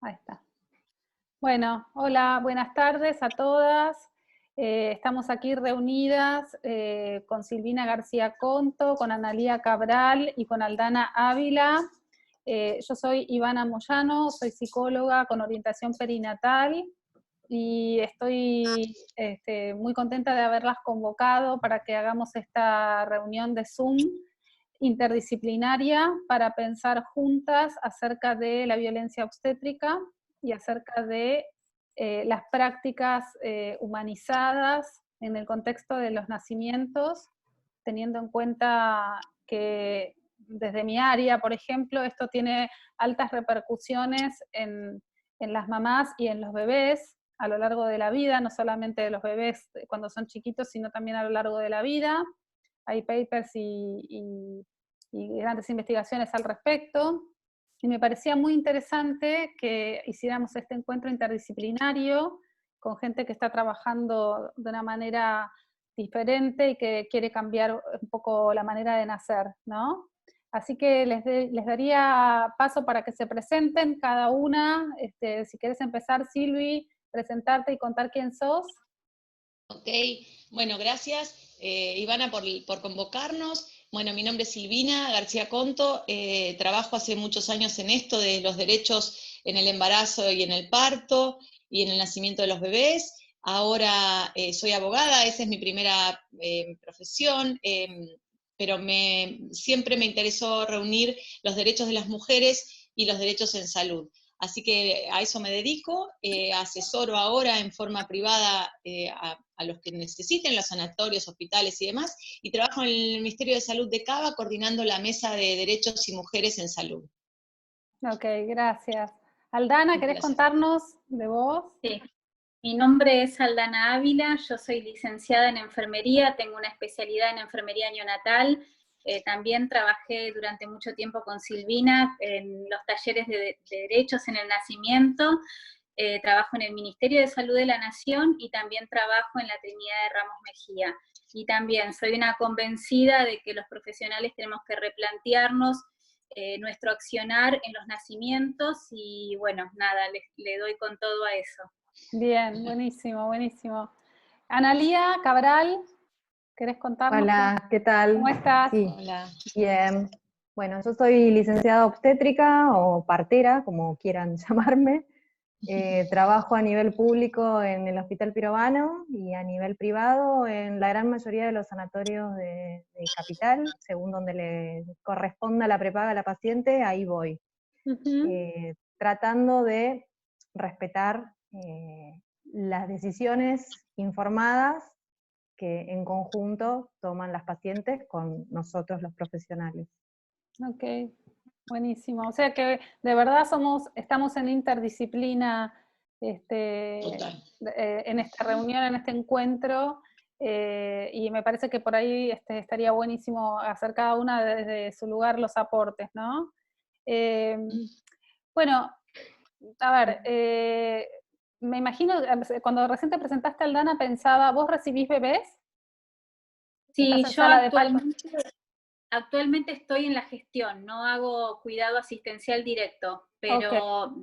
Ahí está. Bueno, hola, buenas tardes a todas. Estamos aquí reunidas con Silvina García Conto, con Analía Cabral y con Aldana Ávila. Yo soy Ivana Moyano, soy psicóloga con orientación perinatal y estoy muy contenta de haberlas convocado para que hagamos esta reunión de Zoom interdisciplinaria para pensar juntas acerca de la violencia obstétrica y acerca de las prácticas humanizadas en el contexto de los nacimientos, teniendo en cuenta que desde mi área, por ejemplo, esto tiene altas repercusiones en las mamás y en los bebés a lo largo de la vida, no solamente de los bebés cuando son chiquitos, sino también a lo largo de la vida. Hay papers y grandes investigaciones al respecto, y me parecía muy interesante que hiciéramos este encuentro interdisciplinario con gente que está trabajando de una manera diferente y que quiere cambiar un poco la manera de nacer, ¿no? Así que les daría paso para que se presenten cada una. Si quieres empezar, Silvi, presentarte y contar quién sos. Ok, bueno, gracias Ivana por convocarnos. Bueno, mi nombre es Silvina García Conto, trabajo hace muchos años en esto de los derechos en el embarazo y en el parto y en el nacimiento de los bebés. Ahora soy abogada, esa es mi primera profesión, pero siempre me interesó reunir los derechos de las mujeres y los derechos en salud. Así que a eso me dedico, asesoro ahora en forma privada a los que necesiten, los sanatorios, hospitales y demás, y trabajo en el Ministerio de Salud de Cava coordinando la Mesa de Derechos y Mujeres en Salud. Ok, gracias. Aldana, Un ¿querés placer. contarnos de vos? Sí, mi nombre es Aldana Ávila, yo soy licenciada en enfermería, tengo una especialidad en enfermería neonatal, también trabajé durante mucho tiempo con Silvina en los talleres de derechos en el nacimiento, trabajo en el Ministerio de Salud de la Nación y también trabajo en la Trinidad de Ramos Mejía. Y también soy una convencida de que los profesionales tenemos que replantearnos nuestro accionar en los nacimientos y bueno, nada, le doy con todo a eso. Bien, buenísimo, buenísimo. Analía Cabral, ¿querés contarnos Hola, ¿qué cómo tal? estás? Sí, Hola. bien. Bueno, yo soy licenciada obstétrica o partera, como quieran llamarme. Trabajo a nivel público en el Hospital Pirovano y a nivel privado en la gran mayoría de los sanatorios de Capital, según donde le corresponda la prepaga a la paciente, ahí voy. Tratando de respetar las decisiones informadas que en conjunto toman las pacientes con nosotros los profesionales. Ok, buenísimo. O sea que de verdad estamos en interdisciplina Total. en esta reunión, en este encuentro, y me parece que por ahí estaría buenísimo hacer cada una desde su lugar los aportes, ¿no? Eh, bueno, a ver, me imagino, cuando recién te presentaste, Aldana, pensaba, ¿vos recibís bebés? ¿Estás Sí, en yo sala de parto? actualmente estoy en la gestión, no hago cuidado asistencial directo, Ok. pero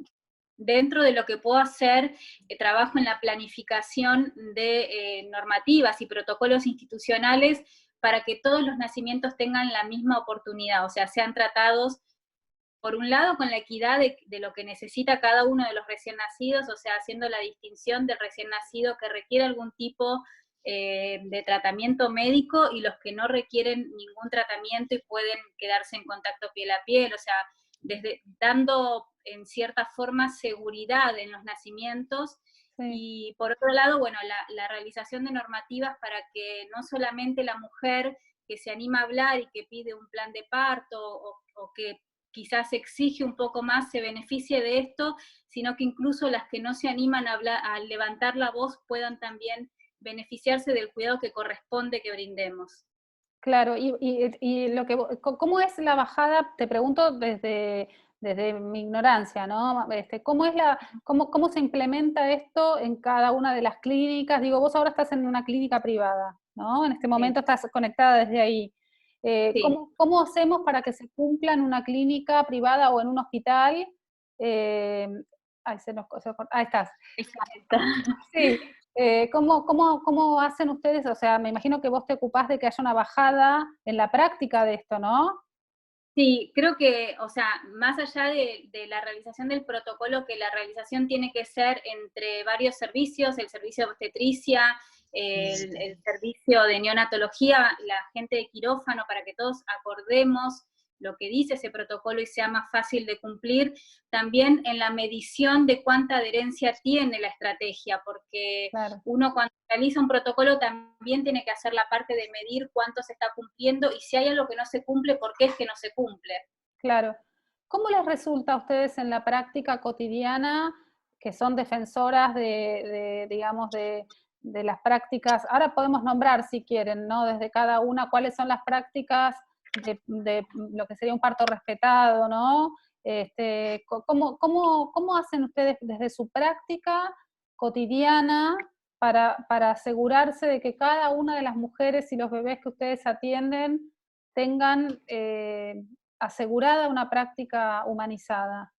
dentro de lo que puedo hacer, trabajo en la planificación de normativas y protocolos institucionales para que todos los nacimientos tengan la misma oportunidad, o sea, sean tratados, por un lado, con la equidad de lo que necesita cada uno de los recién nacidos, o sea, haciendo la distinción del recién nacido que requiere algún tipo de tratamiento médico y los que no requieren ningún tratamiento y pueden quedarse en contacto piel a piel, o sea, dando en cierta forma seguridad en los nacimientos. Sí. Y por otro lado, bueno, la realización de normativas para que no solamente la mujer que se anima a hablar y que pide un plan de parto o que quizás exige un poco más se beneficie de esto, sino que incluso las que no se animan a levantar la voz puedan también beneficiarse del cuidado que corresponde que brindemos. Claro, y ¿cómo es la bajada? Te pregunto desde mi ignorancia, ¿no? ¿Cómo se implementa esto en cada una de las clínicas? Digo, vos ahora estás en una clínica privada, ¿no? En este momento Sí, estás conectada desde ahí. sí. ¿Cómo hacemos para que se cumpla en una clínica privada o en un hospital Ay, ahí estás. Exacto. Sí. ¿Cómo hacen ustedes? O sea, me imagino que vos te ocupás de que haya una bajada en la práctica de esto, ¿no? Sí, creo que, o sea, más allá de la realización del protocolo, que la realización tiene que ser entre varios servicios, el servicio de obstetricia, el servicio de neonatología, la gente de quirófano, para que todos acordemos lo que dice ese protocolo y sea más fácil de cumplir, también en la medición de cuánta adherencia tiene la estrategia, porque Claro. uno cuando realiza un protocolo también tiene que hacer la parte de medir cuánto se está cumpliendo y si hay algo que no se cumple, ¿por qué es que no se cumple? Claro. ¿Cómo les resulta a ustedes en la práctica cotidiana, que son defensoras digamos, de las prácticas? Ahora podemos nombrar, si quieren, ¿no? Desde cada una, cuáles son las prácticas de lo que sería un parto respetado, ¿no? ¿Cómo hacen ustedes desde su práctica cotidiana para asegurarse de que cada una de las mujeres y los bebés que ustedes atienden tengan asegurada una práctica humanizada?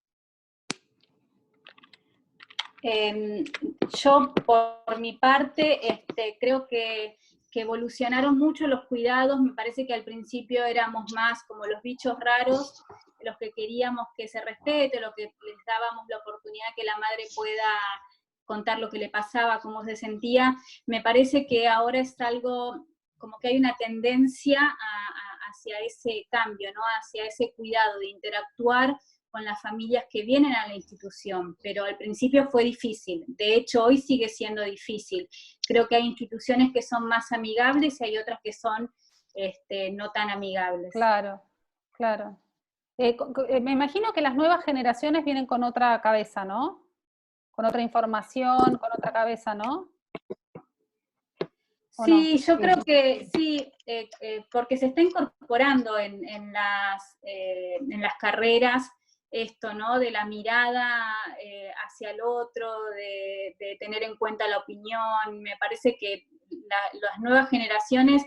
Yo, por mi parte, creo que evolucionaron mucho los cuidados. Me parece que al principio éramos más como los bichos raros, los que queríamos que se respete, los que les dábamos la oportunidad que la madre pueda contar lo que le pasaba, cómo se sentía. Me parece que ahora es algo, como que hay una tendencia hacia ese cambio, ¿no? Hacia ese cuidado de interactuar con las familias que vienen a la institución, pero al principio fue difícil. De hecho, hoy sigue siendo difícil. Creo que hay instituciones que son más amigables y hay otras que son no tan amigables. Claro, claro. Me imagino que las nuevas generaciones vienen con otra cabeza, ¿no? Con otra información, con otra cabeza, ¿no? Sí, yo creo que sí, porque se está incorporando en las carreras esto, ¿no? De la mirada hacia el otro, de tener en cuenta la opinión. Me parece que las nuevas generaciones,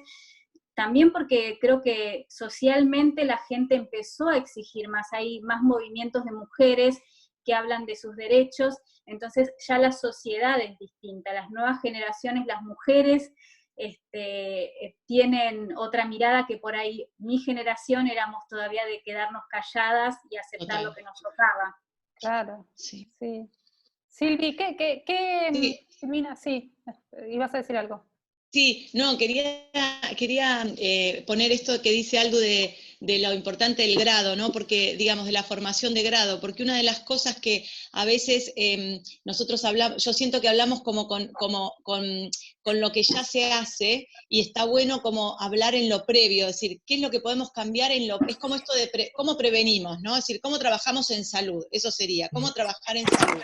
también porque creo que socialmente la gente empezó a exigir más, hay más movimientos de mujeres que hablan de sus derechos, entonces ya la sociedad es distinta, las nuevas generaciones, las mujeres, tienen otra mirada que por ahí mi generación éramos todavía de quedarnos calladas y aceptar lo que nos tocaba. Claro, sí. Sí. Silvi, Silvina, sí, ibas a decir algo. Sí, no, quería poner esto que dice algo de lo importante del grado, ¿no? Porque, digamos, de la formación de grado, porque una de las cosas que a veces nosotros hablamos, yo siento que hablamos como con lo que ya se hace, y está bueno como hablar en lo previo, es decir, qué es lo que podemos cambiar es como esto de cómo prevenimos, ¿no? Es decir, cómo trabajamos en salud, eso sería, cómo trabajar en salud.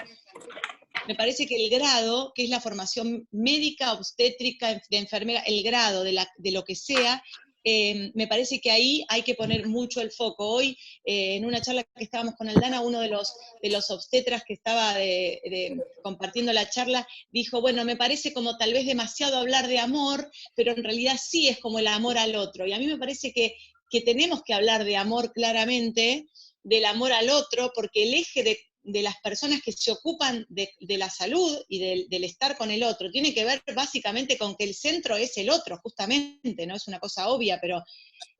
Me parece que el grado, que es la formación médica, obstétrica, de enfermera, el grado de lo que sea, me parece que ahí hay que poner mucho el foco. Hoy, en una charla que estábamos con Aldana, uno de los obstetras que estaba compartiendo la charla, dijo, bueno, me parece como tal vez demasiado hablar de amor, pero en realidad sí es como el amor al otro. Y a mí me parece que tenemos que hablar de amor claramente, del amor al otro, porque el eje de las personas que se ocupan de la salud y del estar con el otro, tiene que ver básicamente con que el centro es el otro, justamente, ¿no? Es una cosa obvia, pero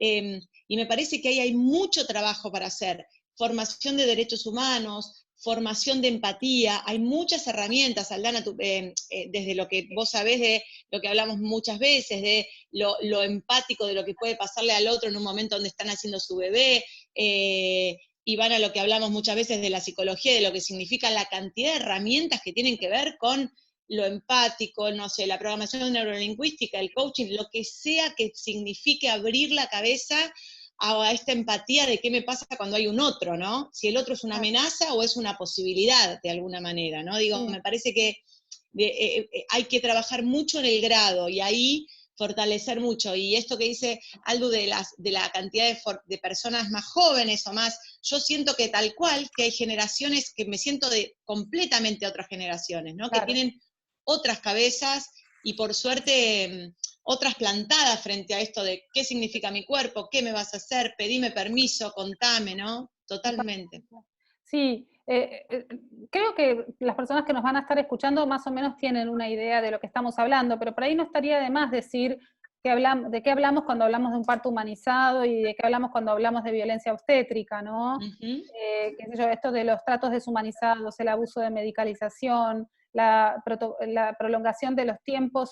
y me parece que ahí hay mucho trabajo para hacer, formación de derechos humanos, formación de empatía, hay muchas herramientas, Aldana, desde lo que vos sabés, de lo que hablamos muchas veces, de lo empático de lo que puede pasarle al otro en un momento donde están haciendo su bebé, y van a lo que hablamos muchas veces de la psicología, de lo que significa la cantidad de herramientas que tienen que ver con lo empático, no sé, la programación neurolingüística, el coaching, lo que sea que signifique abrir la cabeza a esta empatía de qué me pasa cuando hay un otro, ¿no? Si el otro es una amenaza o es una posibilidad de alguna manera, ¿no? Digo, me parece que hay que trabajar mucho en el grado, y ahí fortalecer mucho, y esto que dice Aldu de la cantidad de personas más jóvenes o más, yo siento que tal cual, que hay generaciones que me siento de completamente otras generaciones, ¿no? Claro. Que tienen otras cabezas y por suerte otras plantadas frente a esto de qué significa mi cuerpo, qué me vas a hacer, pedime permiso, contame, ¿no? Totalmente. Sí, creo que las personas que nos van a estar escuchando más o menos tienen una idea de lo que estamos hablando, pero por ahí no estaría de más decir de qué hablamos cuando hablamos de un parto humanizado y de qué hablamos cuando hablamos de violencia obstétrica, ¿no? Ujú. Qué sé yo, esto de los tratos deshumanizados, el abuso de medicalización, la prolongación de los tiempos,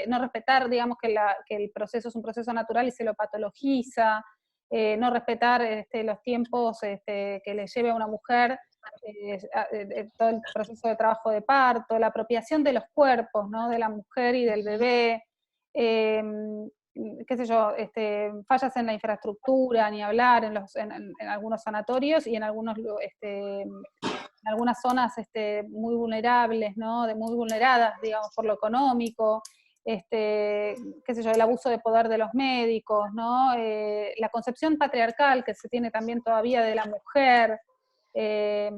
no respetar, digamos, que el proceso es un proceso natural y se lo patologiza, no respetar los tiempos que le lleve a una mujer todo el proceso de trabajo de parto, la apropiación de los cuerpos, ¿no? De la mujer y del Ujú. bebé, eh, qué sé yo, fallas en la infraestructura, ni hablar en algunos sanatorios y en en algunas zonas muy vulnerables, ¿no? Muy vulneradas, digamos, por lo económico, qué sé yo, el abuso de poder de los médicos, ¿no? La concepción patriarcal que se tiene también todavía de la mujer, eh,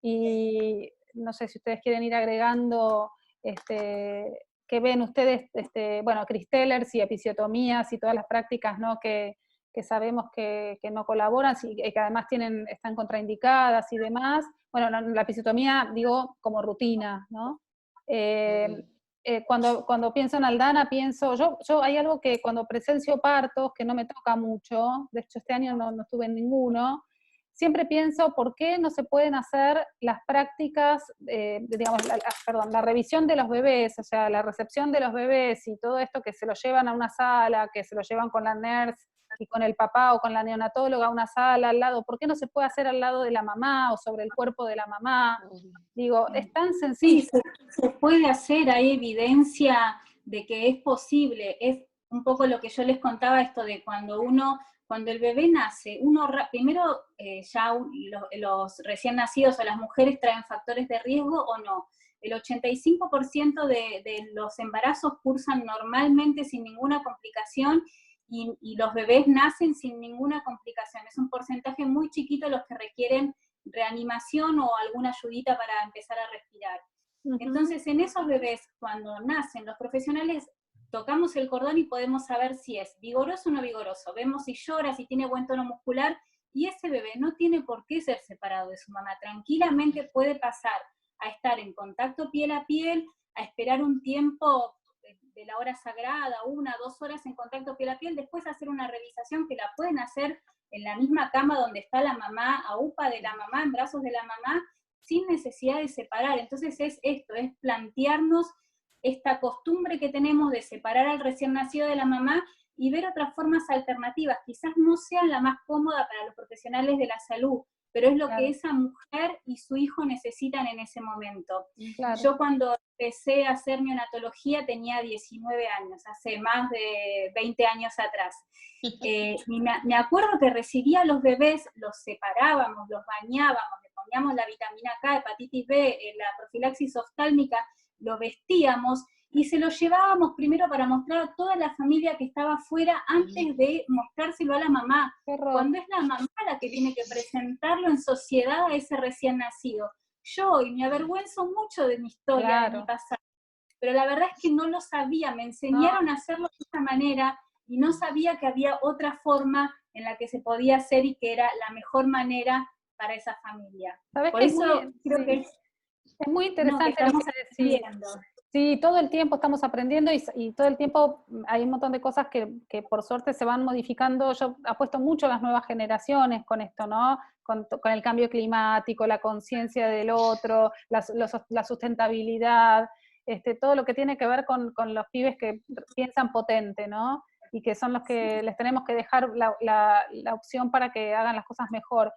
y no sé si ustedes quieren ir agregando, que ven ustedes, bueno, Cristellers y episiotomías y todas las prácticas, ¿no? Que sabemos que no colaboran y que además están contraindicadas y demás. Bueno, la episiotomía, digo, como rutina, ¿no? Eh, cuando pienso en Aldana, yo hay algo que cuando presencio partos, que no me toca mucho, de hecho este año no estuve en ninguno, siempre pienso por qué no se pueden hacer las prácticas, digamos, perdón, la revisión de los bebés, o sea, la recepción de los bebés y todo esto que se lo llevan a una sala, que se lo llevan con la nurse y con el papá o con la neonatóloga a una sala al lado, ¿por qué no se puede hacer al lado de la mamá o sobre el cuerpo de la mamá? Digo, es tan Sí, sencillo. se puede hacer, hay evidencia de que es posible. Es un poco lo que yo les contaba, esto de cuando el bebé nace, primero los recién nacidos o las mujeres traen factores de riesgo o no. El 85% de los embarazos cursan normalmente sin ninguna complicación y los bebés nacen sin ninguna complicación. Es un porcentaje muy chiquito los que requieren reanimación o alguna ayudita para empezar a respirar. Entonces, en esos bebés, cuando nacen, los profesionales tocamos el cordón y podemos saber si es vigoroso o no vigoroso. Vemos si llora, si tiene buen tono muscular, y ese bebé no tiene por qué ser separado de su mamá. Tranquilamente puede pasar a estar en contacto piel a piel, a esperar un tiempo de la hora sagrada, 1 o 2 horas en contacto piel a piel, después hacer una revisación que la pueden hacer en la misma cama donde está la mamá, a UPA de la mamá, en brazos de la mamá, sin necesidad de separar. Entonces es esto, es plantearnos esta costumbre que tenemos de separar al recién nacido de la mamá y ver otras formas alternativas. Quizás no sean la más cómoda para los profesionales de la salud, pero es lo Claro, que esa mujer y su hijo necesitan en ese momento. claro. Yo cuando empecé a hacer neonatología tenía 19 años, hace más de 20 años atrás. Y me acuerdo que recibía a los bebés, los separábamos, los bañábamos, le poníamos la vitamina K, hepatitis B, la profilaxis oftálmica, lo vestíamos y se lo llevábamos primero para mostrar a toda la familia que estaba afuera antes de mostrárselo a la mamá. Cuando es la mamá la que tiene que presentarlo en sociedad a ese recién nacido. Yo, y me avergüenzo mucho de mi historia, de mi pasado, pero la verdad es que no lo sabía, me enseñaron a hacerlo de esta manera y no sabía que había otra forma en la que se podía hacer y que era la mejor manera para esa familia. ¿Sabes Por qué? eso creo que Es muy no, que interesante lo estamos que decís. aprendiendo. Sí, todo el tiempo estamos aprendiendo y todo el tiempo hay un montón de cosas que por suerte se van modificando. Yo apuesto mucho a las nuevas generaciones con esto, ¿no? Con el cambio climático, la conciencia del otro, la sustentabilidad, todo lo que tiene que ver con los pibes que piensan potente, ¿no? Y que son los que les tenemos que dejar la opción para que hagan las cosas mejor.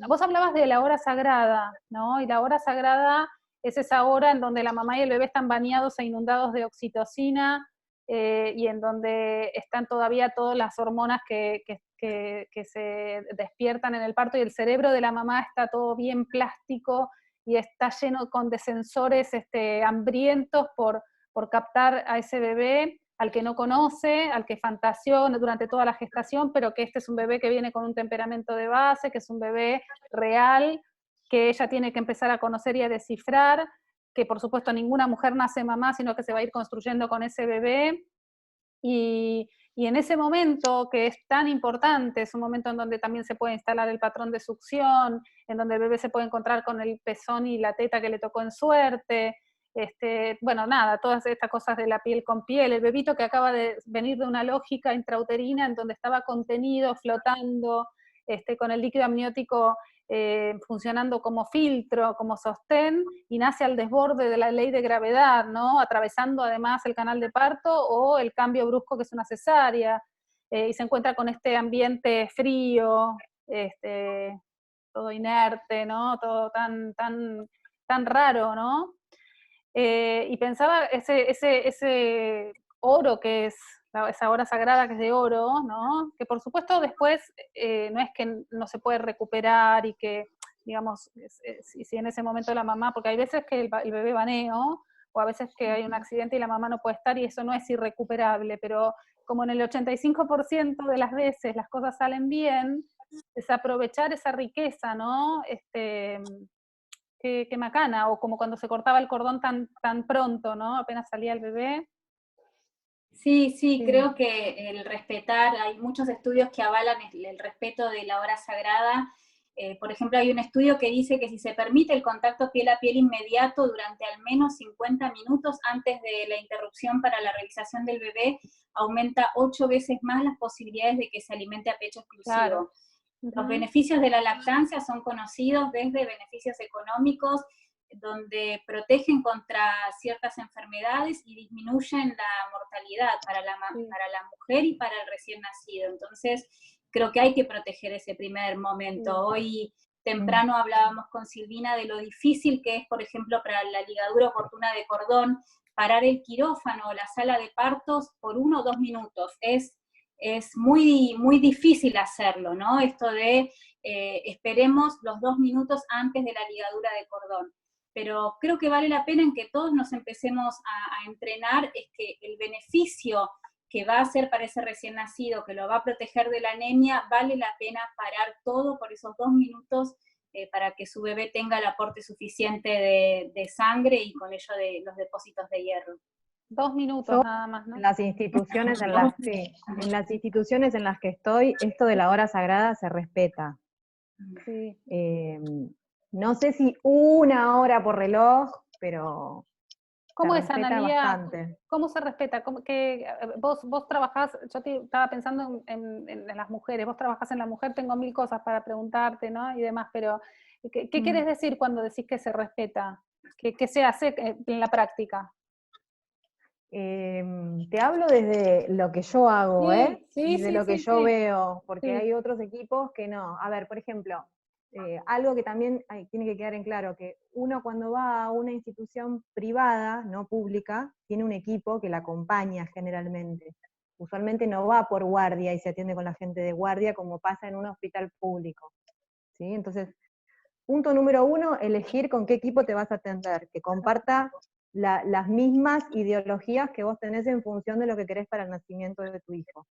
Vos hablabas de la hora sagrada, ¿no? Y la hora sagrada es esa hora en donde la mamá y el bebé están bañados e inundados de oxitocina y en donde están todavía todas las hormonas que se despiertan en el parto y el cerebro de la mamá está todo bien plástico y está lleno de sensores hambrientos por captar a ese bebé al que no conoce, al que fantaseó durante toda la gestación, pero que este es un bebé que viene con un temperamento de base, que es un bebé real, que ella tiene que empezar a conocer y a descifrar, que por supuesto ninguna mujer nace mamá, sino que se va a ir construyendo con ese bebé, Y en ese momento, que es tan importante, es un momento en donde también se puede instalar el patrón de succión, en donde el bebé se puede encontrar con el pezón y la teta que le tocó en suerte, bueno, nada, todas estas cosas de la piel con piel, el bebito que acaba de venir de una lógica intrauterina en donde estaba contenido, flotando, con el líquido amniótico funcionando como filtro, como sostén, y nace al desborde de la ley de gravedad, ¿no? Atravesando además el canal de parto o el cambio brusco que es una cesárea, y se encuentra con este ambiente frío, todo inerte, ¿no? Todo tan raro, ¿no? Y pensaba ese oro que es, esa hora sagrada que es de oro, ¿no? Que por supuesto después no es que no se puede recuperar y que, digamos, si en ese momento la mamá, porque hay veces que el bebé baneo, o a veces que hay un accidente y la mamá no puede estar y eso no es irrecuperable, pero como en el 85% de las veces las cosas salen bien, desaprovechar esa riqueza, ¿no? Qué macana, o como cuando se cortaba el cordón tan pronto, ¿no? Apenas salía el bebé. Sí, Sí. creo que el respetar, hay muchos estudios que avalan el respeto de la hora sagrada. Por ejemplo, hay un estudio que dice que si se permite el contacto piel a piel inmediato durante al menos 50 minutos antes de la interrupción para la realización del bebé, aumenta 8 veces más las posibilidades de que se alimente a pecho exclusivo. Claro. Los beneficios de la lactancia son conocidos desde beneficios económicos, donde protegen contra ciertas enfermedades y disminuyen la mortalidad para la mujer y para el recién nacido. Entonces, creo que hay que proteger ese primer momento. Hoy temprano hablábamos con Silvina de lo difícil que es, por ejemplo, para la ligadura oportuna de cordón, parar el quirófano o la sala de partos por 1 o 2 minutos. Es muy, muy difícil hacerlo, ¿no? Esto de esperemos los 2 minutos antes de la ligadura de cordón. Pero creo que vale la pena en que todos nos empecemos a entrenar, es que el beneficio que va a hacer para ese recién nacido, que lo va a proteger de la anemia, vale la pena parar todo por esos 2 minutos para que su bebé tenga el aporte suficiente de sangre y con ello de los depósitos de hierro. 2 minutos nada más, ¿no? En las instituciones en las instituciones en las que estoy, esto de la hora sagrada se respeta. Sí. No sé si 1 hora por reloj, pero ¿Cómo se es, respeta Analía? bastante. ¿Cómo se respeta? Vos trabajás, yo estaba pensando en las mujeres, vos trabajás en la mujer, tengo 1000 cosas para preguntarte, ¿no? Y demás, pero ¿qué querés decir cuando decís que se respeta? ¿Qué se hace en la práctica? Te hablo desde lo que yo hago, y de lo que yo veo, porque hay otros equipos que no. A ver, por ejemplo, algo que también tiene que quedar en claro, que uno cuando va a una institución privada, no pública, tiene un equipo que la acompaña generalmente. Usualmente no va por guardia y se atiende con la gente de guardia como pasa en un hospital público, ¿sí? Entonces, punto número 1, elegir con qué equipo te vas a atender, que comparta las mismas ideologías que vos tenés en función de lo que querés para el nacimiento de tu hijo.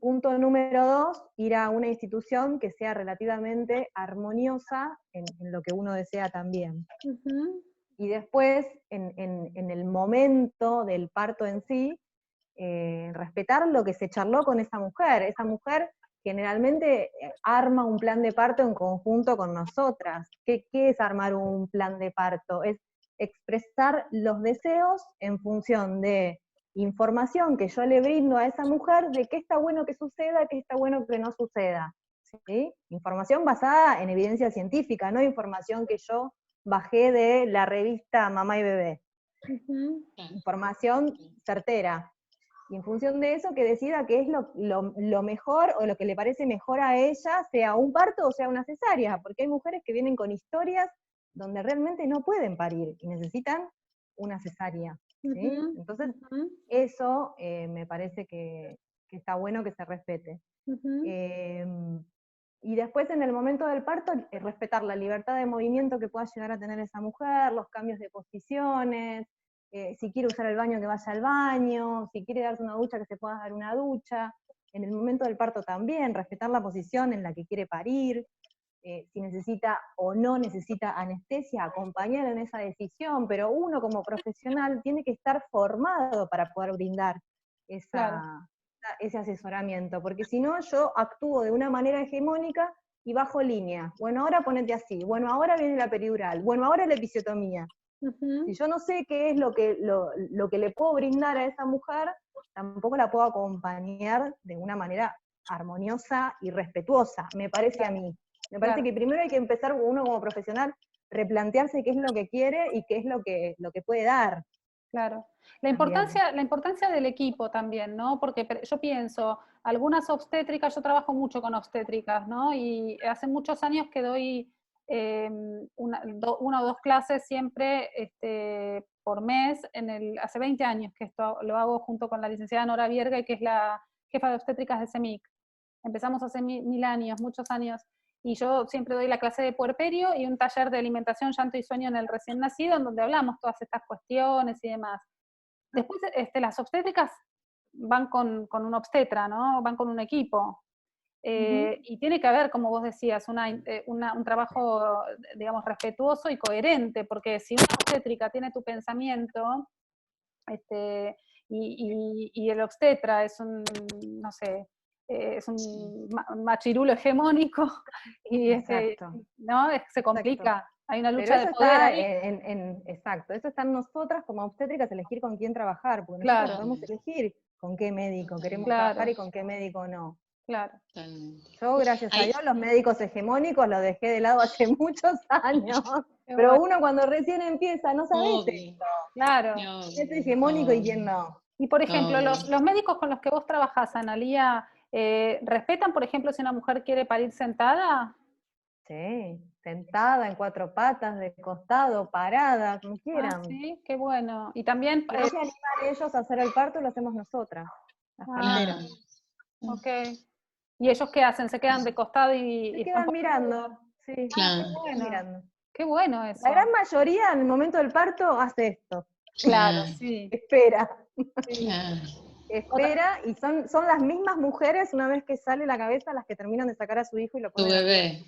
Punto número 2, ir a una institución que sea relativamente armoniosa en lo que uno desea también. Y después, en el momento del parto en sí, respetar lo que se charló con esa mujer. Esa mujer generalmente arma un plan de parto en conjunto con nosotras. ¿Qué es armar un plan de parto? Es expresar los deseos en función de información que yo le brindo a esa mujer de qué está bueno que suceda, qué está bueno que no suceda. ¿Sí? Información basada en evidencia científica, no información que yo bajé de la revista Mamá y Bebé. Información certera. Y en función de eso que decida qué es lo mejor o lo que le parece mejor a ella, sea un parto o sea una cesárea, porque hay mujeres que vienen con historias donde realmente no pueden parir y necesitan una cesárea. ¿Sí? Entonces, eso me parece que está bueno que se respete. Y después en el momento del parto, respetar la libertad de movimiento que pueda llegar a tener esa mujer, los cambios de posiciones, si quiere usar el baño que vaya al baño, si quiere darse una ducha que se pueda dar una ducha. En el momento del parto también, respetar la posición en la que quiere parir, si necesita o no necesita anestesia, acompañar en esa decisión, pero uno como profesional tiene que estar formado para poder brindar ese asesoramiento, porque si no yo actúo de una manera hegemónica y bajo línea. Bueno, ahora ponete así, bueno, ahora viene la peridural, bueno, ahora la episiotomía. Si yo no sé qué es lo que le puedo brindar a esa mujer, tampoco la puedo acompañar de una manera armoniosa y respetuosa, me parece a mí. Me parece que primero hay que empezar uno como profesional, replantearse qué es lo que quiere y qué es lo que puede dar. Claro. La importancia del equipo también, ¿no? Porque yo pienso, algunas obstétricas, yo trabajo mucho con obstétricas, ¿no? Y hace muchos años que doy una o dos clases siempre por mes, hace 20 años que esto lo hago junto con la licenciada Nora Vierga, que es la jefa de obstétricas de CEMIC. Empezamos hace 1000 años, muchos años, y yo siempre doy la clase de puerperio y un taller de alimentación, llanto y sueño en el recién nacido, en donde hablamos todas estas cuestiones y demás. Después las obstétricas van con un obstetra, ¿no? Van con un equipo. Y tiene que haber, como vos decías, un trabajo, digamos, respetuoso y coherente, porque si una obstétrica tiene tu pensamiento, y el obstetra es un, no sé, es un machirulo hegemónico, y ¿no? Se complica. Exacto. Hay una lucha de poder ahí. Exacto, eso está en nosotras como obstétricas, elegir con quién trabajar, porque nosotros podemos elegir con qué médico queremos trabajar y con qué médico no. Claro. Yo, gracias a Dios, los médicos hegemónicos los dejé de lado hace muchos años, pero uno cuando recién empieza no sabe esto. Claro. ¿Quién es hegemónico y quién no? Y por ejemplo, los médicos con los que vos trabajás, Analía, ¿respetan, por ejemplo, si una mujer quiere parir sentada? Sí, sentada, en 4 patas, de costado, parada, como quieran. Sí, qué bueno. Y también... No se animan ellos a hacer el parto, lo hacemos nosotras, las parteras. Ok. ¿Y ellos qué hacen? ¿Se quedan de costado y se quedan mirando? Sí, claro. Qué bueno. Mirando. Qué bueno eso. La gran mayoría en el momento del parto hace esto. Claro, sí. Espera. Sí. Espera, y son las mismas mujeres, una vez que sale la cabeza, las que terminan de sacar a su hijo y lo ponen. Tu bebé.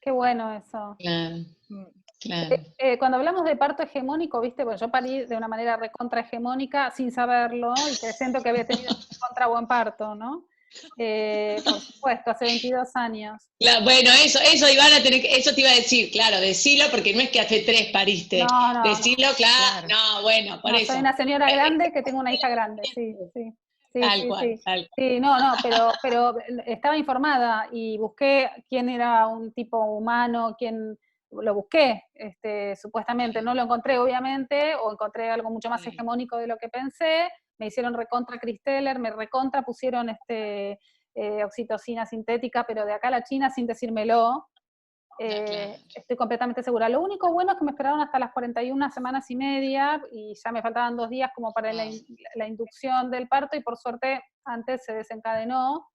Qué bueno eso. Claro. Claro. Cuando hablamos de parto hegemónico, viste, pues yo parí de una manera recontra hegemónica sin saberlo y que siento que había tenido un contra buen parto, ¿no? Por supuesto, hace 22 años. Claro, bueno, eso Ivana, eso te iba a decir, claro, decilo, porque no es que hace 3 pariste. No, decilo, claro. No, bueno, por eso. Soy una señora grande que tengo una hija grande, sí. Tal cual. Sí, no, pero estaba informada y busqué quién era un tipo humano, lo busqué, supuestamente, no lo encontré obviamente, o encontré algo mucho más hegemónico de lo que pensé, me hicieron recontra Cristeller, me recontra pusieron oxitocina sintética, pero de acá a la China sin decírmelo, estoy completamente segura. Lo único bueno es que me esperaron hasta las 41 semanas y media, y ya me faltaban 2 días como para la inducción del parto, y por suerte antes se desencadenó.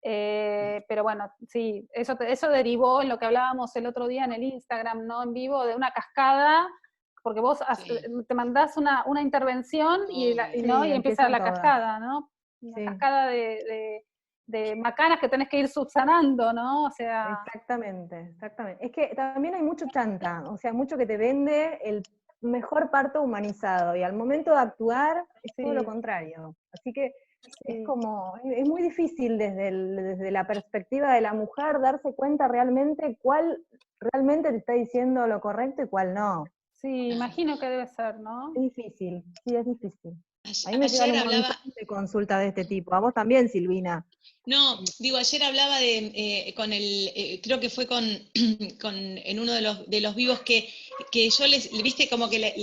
Pero bueno, sí, eso derivó en lo que hablábamos el otro día en el Instagram, ¿no? En vivo, de una cascada, porque vos te mandás una intervención y empieza la cascada, ¿no? Una cascada de macanas que tenés que ir subsanando, ¿no? O sea... Exactamente. Es que también hay mucho chanta, o sea, mucho que te vende el mejor parto humanizado, y al momento de actuar es todo lo contrario. Así que es muy difícil desde la perspectiva de la mujer darse cuenta realmente cuál realmente te está diciendo lo correcto y cuál no. Sí, imagino que debe ser, ¿no? Es difícil, sí, es difícil. A mí me llegan un montón de consultas de este tipo. A vos también, Silvina. No, digo, ayer hablaba creo que fue en uno de los vivos que yo viste como que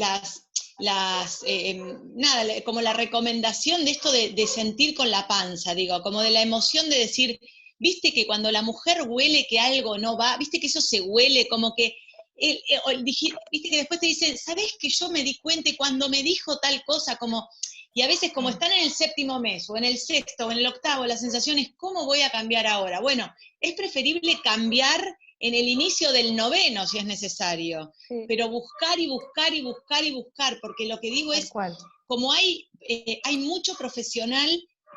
como la recomendación de esto de sentir con la panza, digo, como de la emoción de decir, viste que cuando la mujer huele que algo no va, viste que eso se huele, como que, viste que después te dicen, ¿sabés que yo me di cuenta y cuando me dijo tal cosa, como... Y a veces, como están en el 7º mes, o en el 6º, o en el 8º, la sensación es, ¿cómo voy a cambiar ahora? Bueno, es preferible cambiar en el inicio del 9º, si es necesario, pero buscar y buscar y buscar y buscar, porque lo que digo es, como hay mucho profesional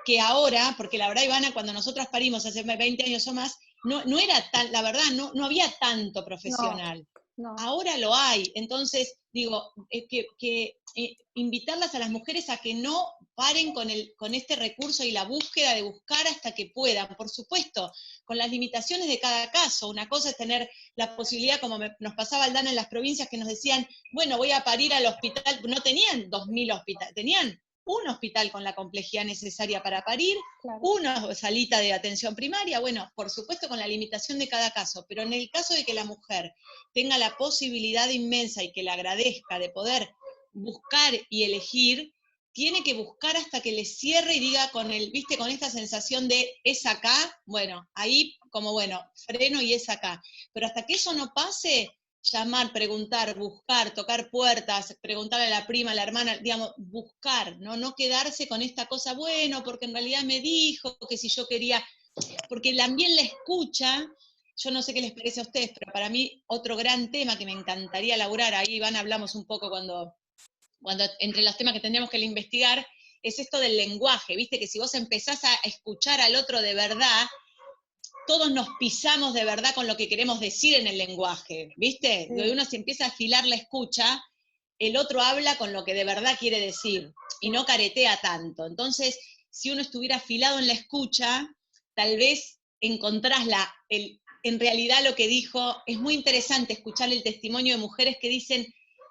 que ahora, porque la verdad, Ivana, cuando nosotras parimos hace 20 años o más, no era tan, la verdad, no había tanto profesional. No. Ahora lo hay. Entonces, digo, invitarlas a las mujeres a que no paren con este recurso y la búsqueda de buscar hasta que puedan. Por supuesto, con las limitaciones de cada caso. Una cosa es tener la posibilidad, como nos pasaba Aldana en las provincias, que nos decían, bueno, voy a parir al hospital. No tenían 2000 hospitales, tenían un hospital con la complejidad necesaria para parir, Claro. una salita de atención primaria, bueno, por supuesto con la limitación de cada caso, pero en el caso de que la mujer tenga la posibilidad inmensa y que le agradezca de poder buscar y elegir, tiene que buscar hasta que le cierre y diga viste, con esta sensación de es acá, bueno, ahí como bueno, freno y es acá. Pero hasta que eso no pase, llamar, preguntar, buscar, tocar puertas, preguntarle a la prima, a la hermana, digamos, buscar, ¿no? No quedarse con esta cosa, bueno, porque en realidad me dijo que si yo quería, porque también la escucha, yo no sé qué les parece a ustedes, pero para mí otro gran tema que me encantaría laburar, ahí Iván hablamos un poco cuando entre los temas que tendríamos que investigar, es esto del lenguaje, viste que si vos empezás a escuchar al otro de verdad, todos nos pisamos de verdad con lo que queremos decir en el lenguaje, ¿viste? Sí. Donde uno se empieza a afilar la escucha, el otro habla con lo que de verdad quiere decir y no caretea tanto. Entonces, si uno estuviera afilado en la escucha, tal vez encontrás en realidad lo que dijo. Es muy interesante escuchar el testimonio de mujeres que dicen,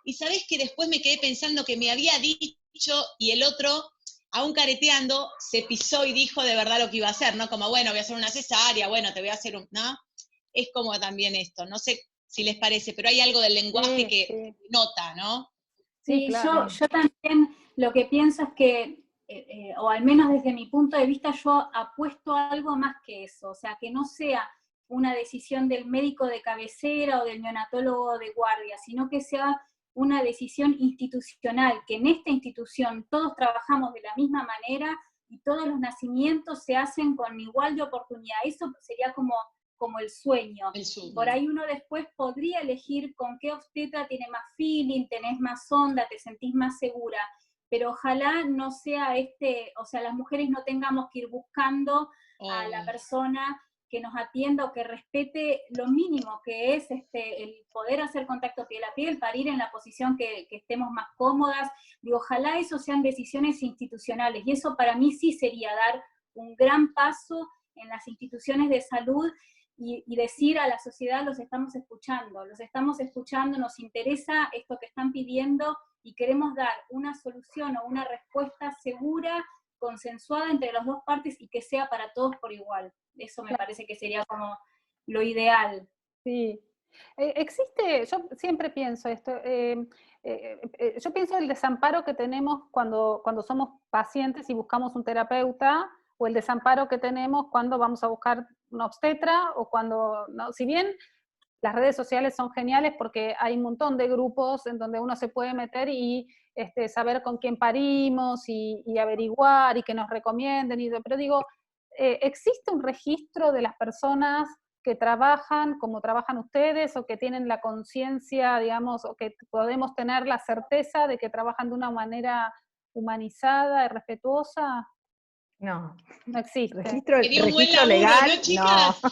y sabés que después me quedé pensando que me había dicho, y el otro, aún careteando, se pisó y dijo de verdad lo que iba a hacer, ¿no? Como, bueno, voy a hacer una cesárea, bueno, te voy a hacer ¿no? Es como también esto, no sé si les parece, pero hay algo del lenguaje que nota, ¿no? Sí, claro. yo también lo que pienso es que, o al menos desde mi punto de vista, yo apuesto a algo más que eso, o sea, que no sea una decisión del médico de cabecera o del neonatólogo de guardia, sino que sea una decisión institucional, que en esta institución todos trabajamos de la misma manera y todos los nacimientos se hacen con igual de oportunidad. Eso sería como el sueño. Por ahí uno después podría elegir con qué obstetra tiene más feeling, tenés más onda, te sentís más segura, pero ojalá no sea o sea, las mujeres no tengamos que ir buscando a la persona que nos atienda o que respete lo mínimo que es el poder hacer contacto piel a piel, parir en la posición que estemos más cómodas. Digo, ojalá eso sean decisiones institucionales, y eso para mí sí sería dar un gran paso en las instituciones de salud, y decir a la sociedad, los estamos escuchando, nos interesa esto que están pidiendo y queremos dar una solución o una respuesta segura, consensuada entre las dos partes y que sea para todos por igual. Eso me parece que sería como lo ideal. Sí. Existe, yo siempre pienso esto, yo pienso el desamparo que tenemos cuando somos pacientes y buscamos un terapeuta, o el desamparo que tenemos cuando vamos a buscar una obstetra, o cuando, ¿no? Si bien las redes sociales son geniales porque hay un montón de grupos en donde uno se puede meter y saber con quién parimos y averiguar y que nos recomienden, pero digo, ¿existe un registro de las personas que trabajan como trabajan ustedes, o que tienen la conciencia, digamos, o que podemos tener la certeza de que trabajan de una manera humanizada y respetuosa? No. No existe. Registro Sería un buen laburo, legal, ¿no, chicas? No.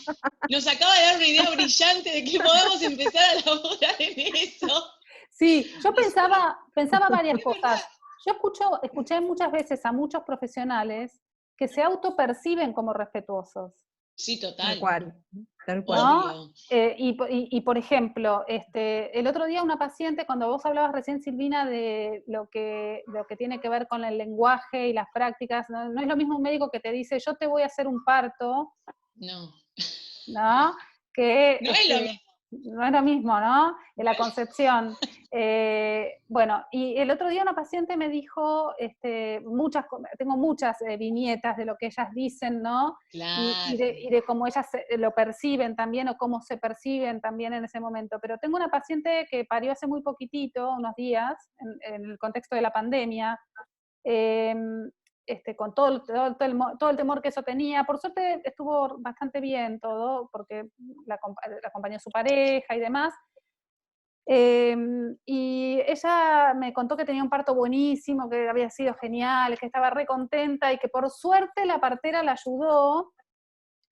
Nos acaba de dar una idea brillante de que podemos empezar a laburar en eso. Sí, yo pensaba varias cosas. Yo escuché muchas veces a muchos profesionales que se autoperciben como respetuosos. Sí, total. Tal cual. Tal cual. ¿No? Y por ejemplo, el otro día una paciente, cuando vos hablabas recién, Silvina, de lo que tiene que ver con el lenguaje y las prácticas, no es lo mismo un médico que te dice, yo te voy a hacer un parto, no, que no es lo mismo. No es lo mismo, ¿no? En la concepción. Bueno, y el otro día una paciente me dijo, tengo muchas viñetas de lo que ellas dicen, ¿no? Claro. Y de cómo ellas lo perciben también, o cómo se perciben también en ese momento. Pero tengo una paciente que parió hace muy poquitito, unos días, en el contexto de la pandemia, con todo el temor que eso tenía. Por suerte estuvo bastante bien todo, porque la acompañó su pareja y demás. Y ella me contó que tenía un parto buenísimo, que había sido genial, que estaba re contenta, y que por suerte la partera la ayudó,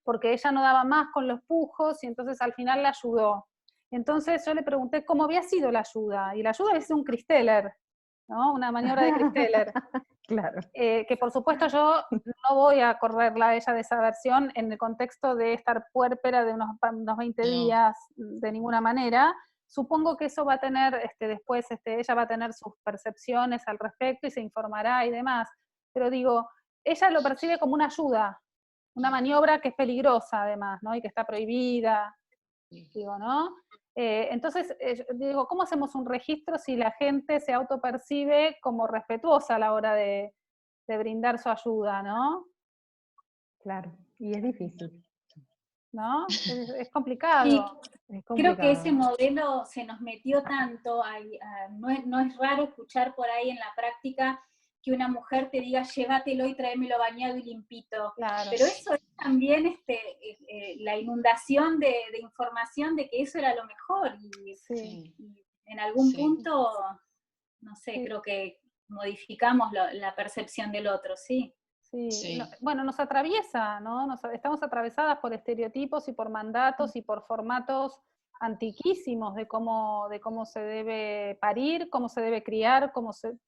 porque ella no daba más con los pujos, y entonces al final la ayudó. Entonces yo le pregunté cómo había sido la ayuda, y la ayuda había sido un Christeller, ¿no? Una maniobra de Christeller. Claro. Que por supuesto yo no voy a correrla a ella de esa versión en el contexto de estar puérpera de unos 20 días, de ninguna manera. Supongo que eso va a tener, después ella va a tener sus percepciones al respecto y se informará y demás. Pero digo, ella lo percibe como una ayuda, una maniobra que es peligrosa además, ¿no? Y que está prohibida, digo, ¿no? Entonces, digo, ¿cómo hacemos un registro si la gente se autopercibe como respetuosa a la hora de brindar su ayuda, ¿no? Claro, y es difícil. ¿No? Es Sí, complicado. Es creo que ese complicado. modelo se nos metió tanto, no es raro escuchar por ahí en la práctica que una mujer te diga, llévatelo y tráemelo bañado y limpito. Claro. Pero eso es también la inundación de información de que eso era lo mejor. Sí, Y en algún punto, no sé, sí, creo que modificamos la percepción del otro, ¿sí? sí. Sí. Bueno, nos atraviesa, ¿no? Estamos atravesadas por estereotipos y por mandatos y por formatos antiquísimos de cómo se debe parir, cómo se debe criar,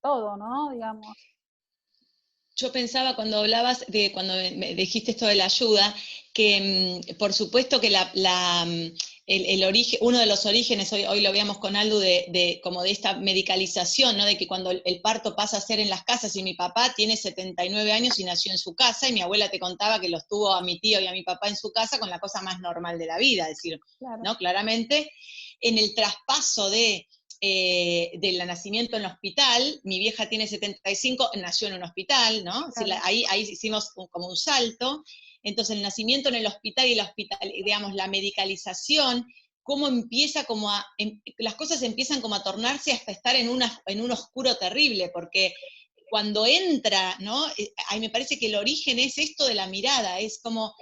todo, ¿no? Digamos. Yo pensaba cuando hablabas cuando me dijiste esto de la ayuda, que por supuesto que el origen, uno de los orígenes, hoy lo veíamos con Aldu, como de esta medicalización, ¿no? De que cuando el parto pasa a ser en las casas, y mi papá tiene 79 años y nació en su casa, y mi abuela te contaba que los tuvo a mi tío y a mi papá en su casa con la cosa más normal de la vida, es decir, Claro. ¿no? Claramente, en el traspaso del nacimiento en el hospital, mi vieja tiene 75, nació en un hospital, ¿no? Claro. Ahí hicimos como un salto. Entonces el nacimiento en el hospital y digamos, la medicalización, cómo empieza las cosas empiezan como a tornarse hasta estar en un oscuro terrible, porque cuando entra, ¿no? Ahí me parece que el origen es esto de la mirada, es como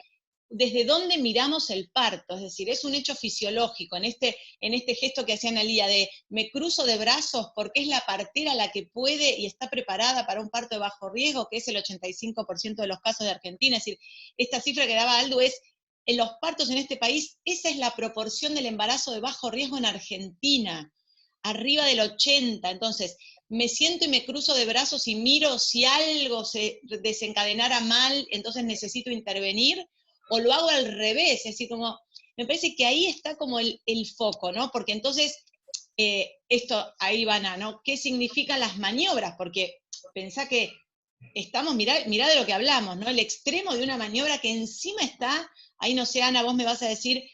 desde dónde miramos el parto, es decir, es un hecho fisiológico, en este gesto que hacía Analía de me cruzo de brazos porque es la partera la que puede y está preparada para un parto de bajo riesgo, que es el 85% de los casos de Argentina, es decir, esta cifra que daba Aldo es, en los partos en este país, esa es la proporción del embarazo de bajo riesgo en Argentina, arriba del 80%, entonces me siento y me cruzo de brazos y miro si algo se desencadenara mal, entonces necesito intervenir, o lo hago al revés, es decir, como, me parece que ahí está como el foco, ¿no? Porque entonces, ahí van a, ¿no? ¿Qué significan las maniobras? Porque pensá que estamos, mirá de lo que hablamos, ¿no? El extremo de una maniobra que encima está, ahí no sé, Ana, vos me vas a decir,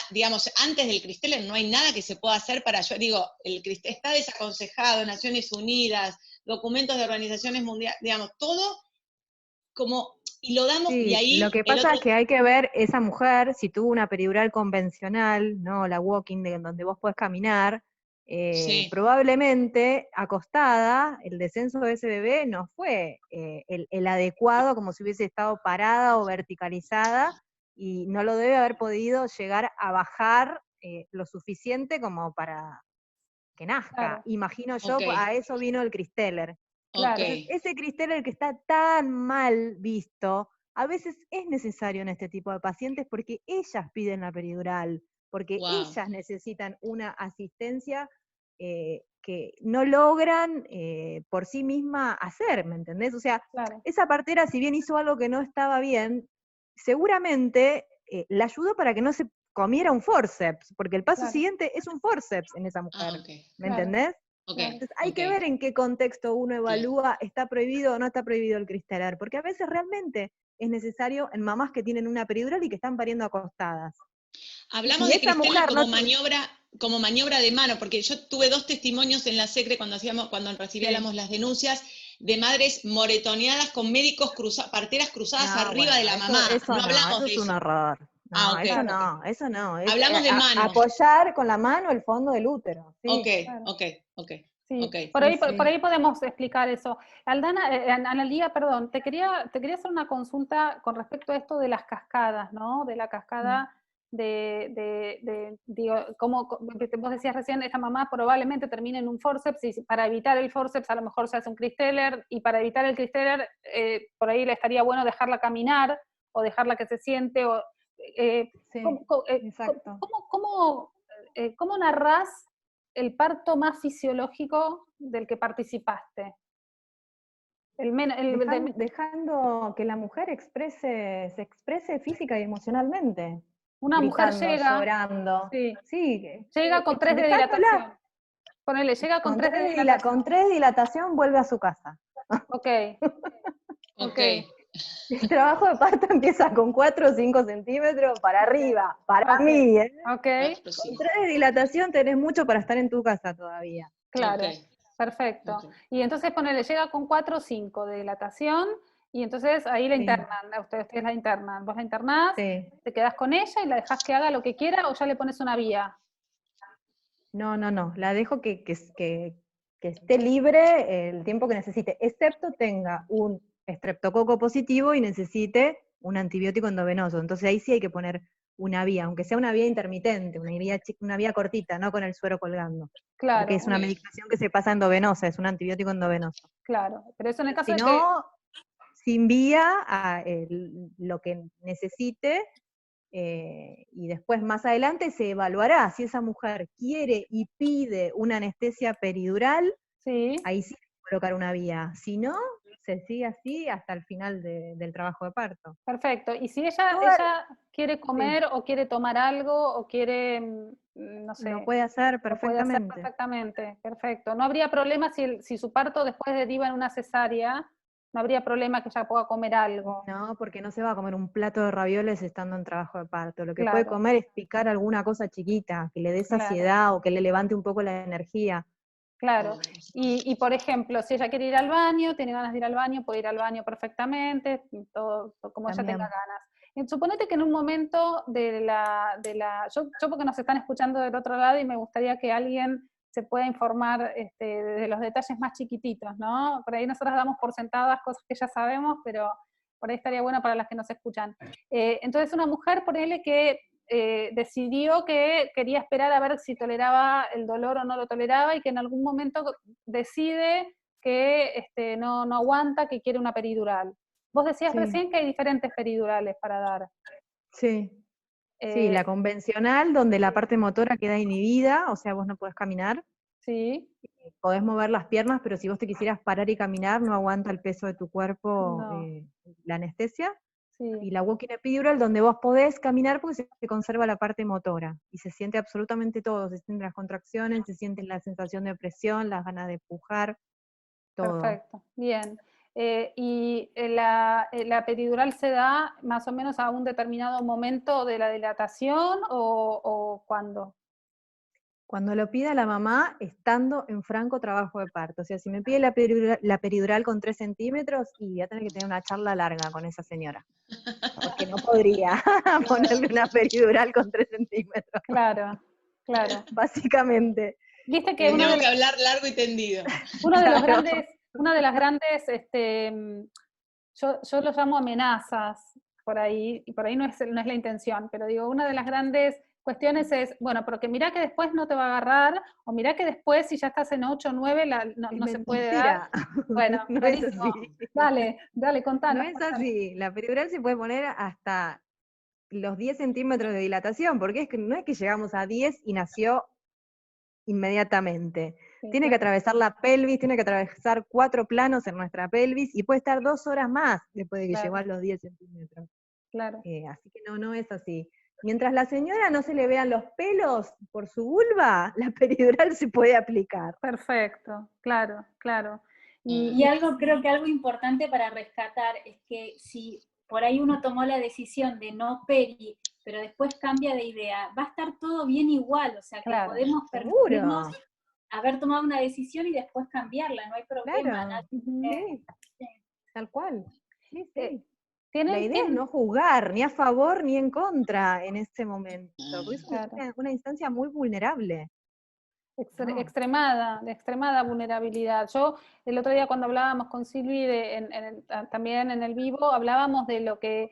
digamos, antes del Christeller no hay nada que se pueda hacer yo digo, el Christeller está desaconsejado, Naciones Unidas, documentos de organizaciones mundiales, digamos, todo como, y lo damos, Sí, y ahí lo que pasa es que hay que ver esa mujer, si tuvo una peridural convencional, ¿no? La walking, donde vos podés caminar, sí. probablemente acostada, el descenso de ese bebé no fue el adecuado, como si hubiese estado parada o verticalizada, y no lo debe haber podido llegar a bajar lo suficiente como para que nazca. Claro. Imagino yo, Okay. a eso vino el Christeller. Claro. Entonces, ese Christeller que está tan mal visto, a veces es necesario en este tipo de pacientes porque ellas piden la peridural, porque ellas necesitan una asistencia que no logran por sí misma hacer, ¿me entendés? O sea, Claro. esa partera, si bien hizo algo que no estaba bien, seguramente la ayudó para que no se comiera un forceps, porque el paso siguiente es un forceps en esa mujer, ¿me entendés? Entonces hay que ver en qué contexto uno evalúa, está prohibido o no está prohibido el Christeller, porque a veces realmente es necesario en mamás que tienen una peridural y que están pariendo acostadas. Hablamos de Christeller como maniobra de mano, porque yo tuve 2 testimonios en la SECRE cuando recibíamos las denuncias de madres moretoneadas con médicos parteras cruzadas arriba de la mamá. Eso no hablamos de es eso. un horror. No, Okay. eso no. Es, hablamos de manos. Apoyar con la mano el fondo del útero. Sí. Sí, Okay. por ahí podemos explicar eso. Analía, perdón, te quería hacer una consulta con respecto a esto de las cascadas, ¿no? De la cascada digo, como vos decías recién, esta mamá probablemente termine en un forceps, y para evitar el forceps a lo mejor se hace un Christeller, y para evitar el Christeller por ahí le estaría bueno dejarla caminar, o dejarla que se siente, Sí, exacto. ¿Cómo narrás el parto más fisiológico del que participaste? Dejando que la mujer se exprese física y emocionalmente. Una mujer Gritando, llega, llorando. sí, Sí, llega con 3 de dejándola. dilatación. Ponele, llega con 3 de dilatación. Con 3 dilatación vuelve a su casa. Ok. Ok. El trabajo de parto empieza con 4 o 5 centímetros para arriba, para Ok. mí, ¿eh? Ok, Con 3 de dilatación tenés mucho para estar en tu casa todavía. claro, Ok. perfecto. Ok. Y entonces ponele, llega con 4 o 5 de dilatación, y entonces ahí la Sí. internan, ustedes la internan. Vos la internás, Sí. te quedás con ella y la dejás que haga lo que quiera, o ya le pones una vía. No, la dejo que esté libre el tiempo que necesite, excepto tenga un estreptococo positivo y necesite un antibiótico endovenoso. Entonces ahí sí hay que poner una vía, aunque sea una vía intermitente, una vía cortita, no con el suero colgando. Claro, Porque es una medicación que se pasa endovenosa, es un antibiótico endovenoso. claro. Pero eso en el caso Si de que... no, sin vía, lo que necesite, y después más adelante se evaluará si esa mujer quiere y pide una anestesia peridural, Sí, ahí sí hay que colocar una vía. Si no, se sigue así hasta el final del trabajo de parto. perfecto. Y si ella quiere comer o quiere tomar algo o quiere, no sé, Lo puede hacer lo puede hacer perfectamente. perfectamente, perfecto. No habría problema si su parto después deriva en una cesárea, no habría problema que ella pueda comer algo. No, porque no se va a comer un plato de ravioles estando en trabajo de parto. Lo que puede Claro, comer es picar alguna cosa chiquita, que le dé claro, saciedad o que le levante un poco la energía. claro. Y por ejemplo, si ella quiere ir al baño, tiene ganas de ir al baño, puede ir al baño perfectamente, todo como ella tenga También. ganas. Suponete que en un momento yo porque nos están escuchando del otro lado y me gustaría que alguien se pueda informar de los detalles más chiquititos, ¿no? Por ahí nosotros damos por sentadas cosas que ya sabemos, pero por ahí estaría bueno para las que nos escuchan. Entonces una mujer, ponele que decidió que quería esperar a ver si toleraba el dolor o no lo toleraba y que en algún momento decide que no aguanta, que quiere una peridural. Vos decías Sí, recién que hay diferentes peridurales para dar. sí. Sí, la convencional, donde la parte motora queda inhibida, o sea, vos no podés caminar, Sí, podés mover las piernas, pero si vos te quisieras parar y caminar, no aguanta el peso de tu cuerpo no, la anestesia. sí, Y la walking epidural, donde vos podés caminar porque se conserva la parte motora, y se siente absolutamente todo, se sienten las contracciones, se siente la sensación de presión, las ganas de empujar, todo. perfecto, bien. Y la peridural se da más o menos a un determinado momento de la dilatación o cuándo. Cuando lo pida la mamá, estando en franco trabajo de parto. O sea, si me pide la peridural con 3 centímetros, y voy a tener que tener una charla larga con esa señora. Porque no podría ponerle una peridural con 3 centímetros, Claro, claro. básicamente. Viste que Tenemos que hablar largo y tendido. uno de los Claro. grandes, una de las grandes, yo lo llamo amenazas por ahí, y por ahí no es la intención, pero digo, una de las grandes cuestiones es, bueno, porque mirá que después no te va a agarrar, o mirá que después si ya estás en 8 o 9 Es no se puede dar. mentira. Bueno, No es buenísimo. así. Dale, No contanos. es así. La peridural se puede poner hasta los 10 centímetros de dilatación, porque no es que llegamos a 10 y nació inmediatamente. Sí, Tiene que claro, atravesar la pelvis, tiene que atravesar 4 planos en nuestra pelvis y puede estar 2 horas más después de que llegó claro, a los 10 centímetros. claro. Así que no es así. Mientras la señora no se le vean los pelos por su vulva, la peridural se puede aplicar. Perfecto, claro, claro. Y algo, creo que algo importante para rescatar es que si por ahí uno tomó la decisión de no peri, pero después cambia de idea, va a estar todo bien igual, o sea que Claro, podemos permitirnos Seguro, haber tomado una decisión y después cambiarla, no hay problema. claro. Ujú. Sí, tal cual. Sí, Eh, sí. La idea es no juzgar, ni a favor ni en contra en ese momento, porque es claro. una instancia muy vulnerable. No. De extremada vulnerabilidad. Yo, el otro día cuando hablábamos con Silvi, también en el vivo, hablábamos de lo que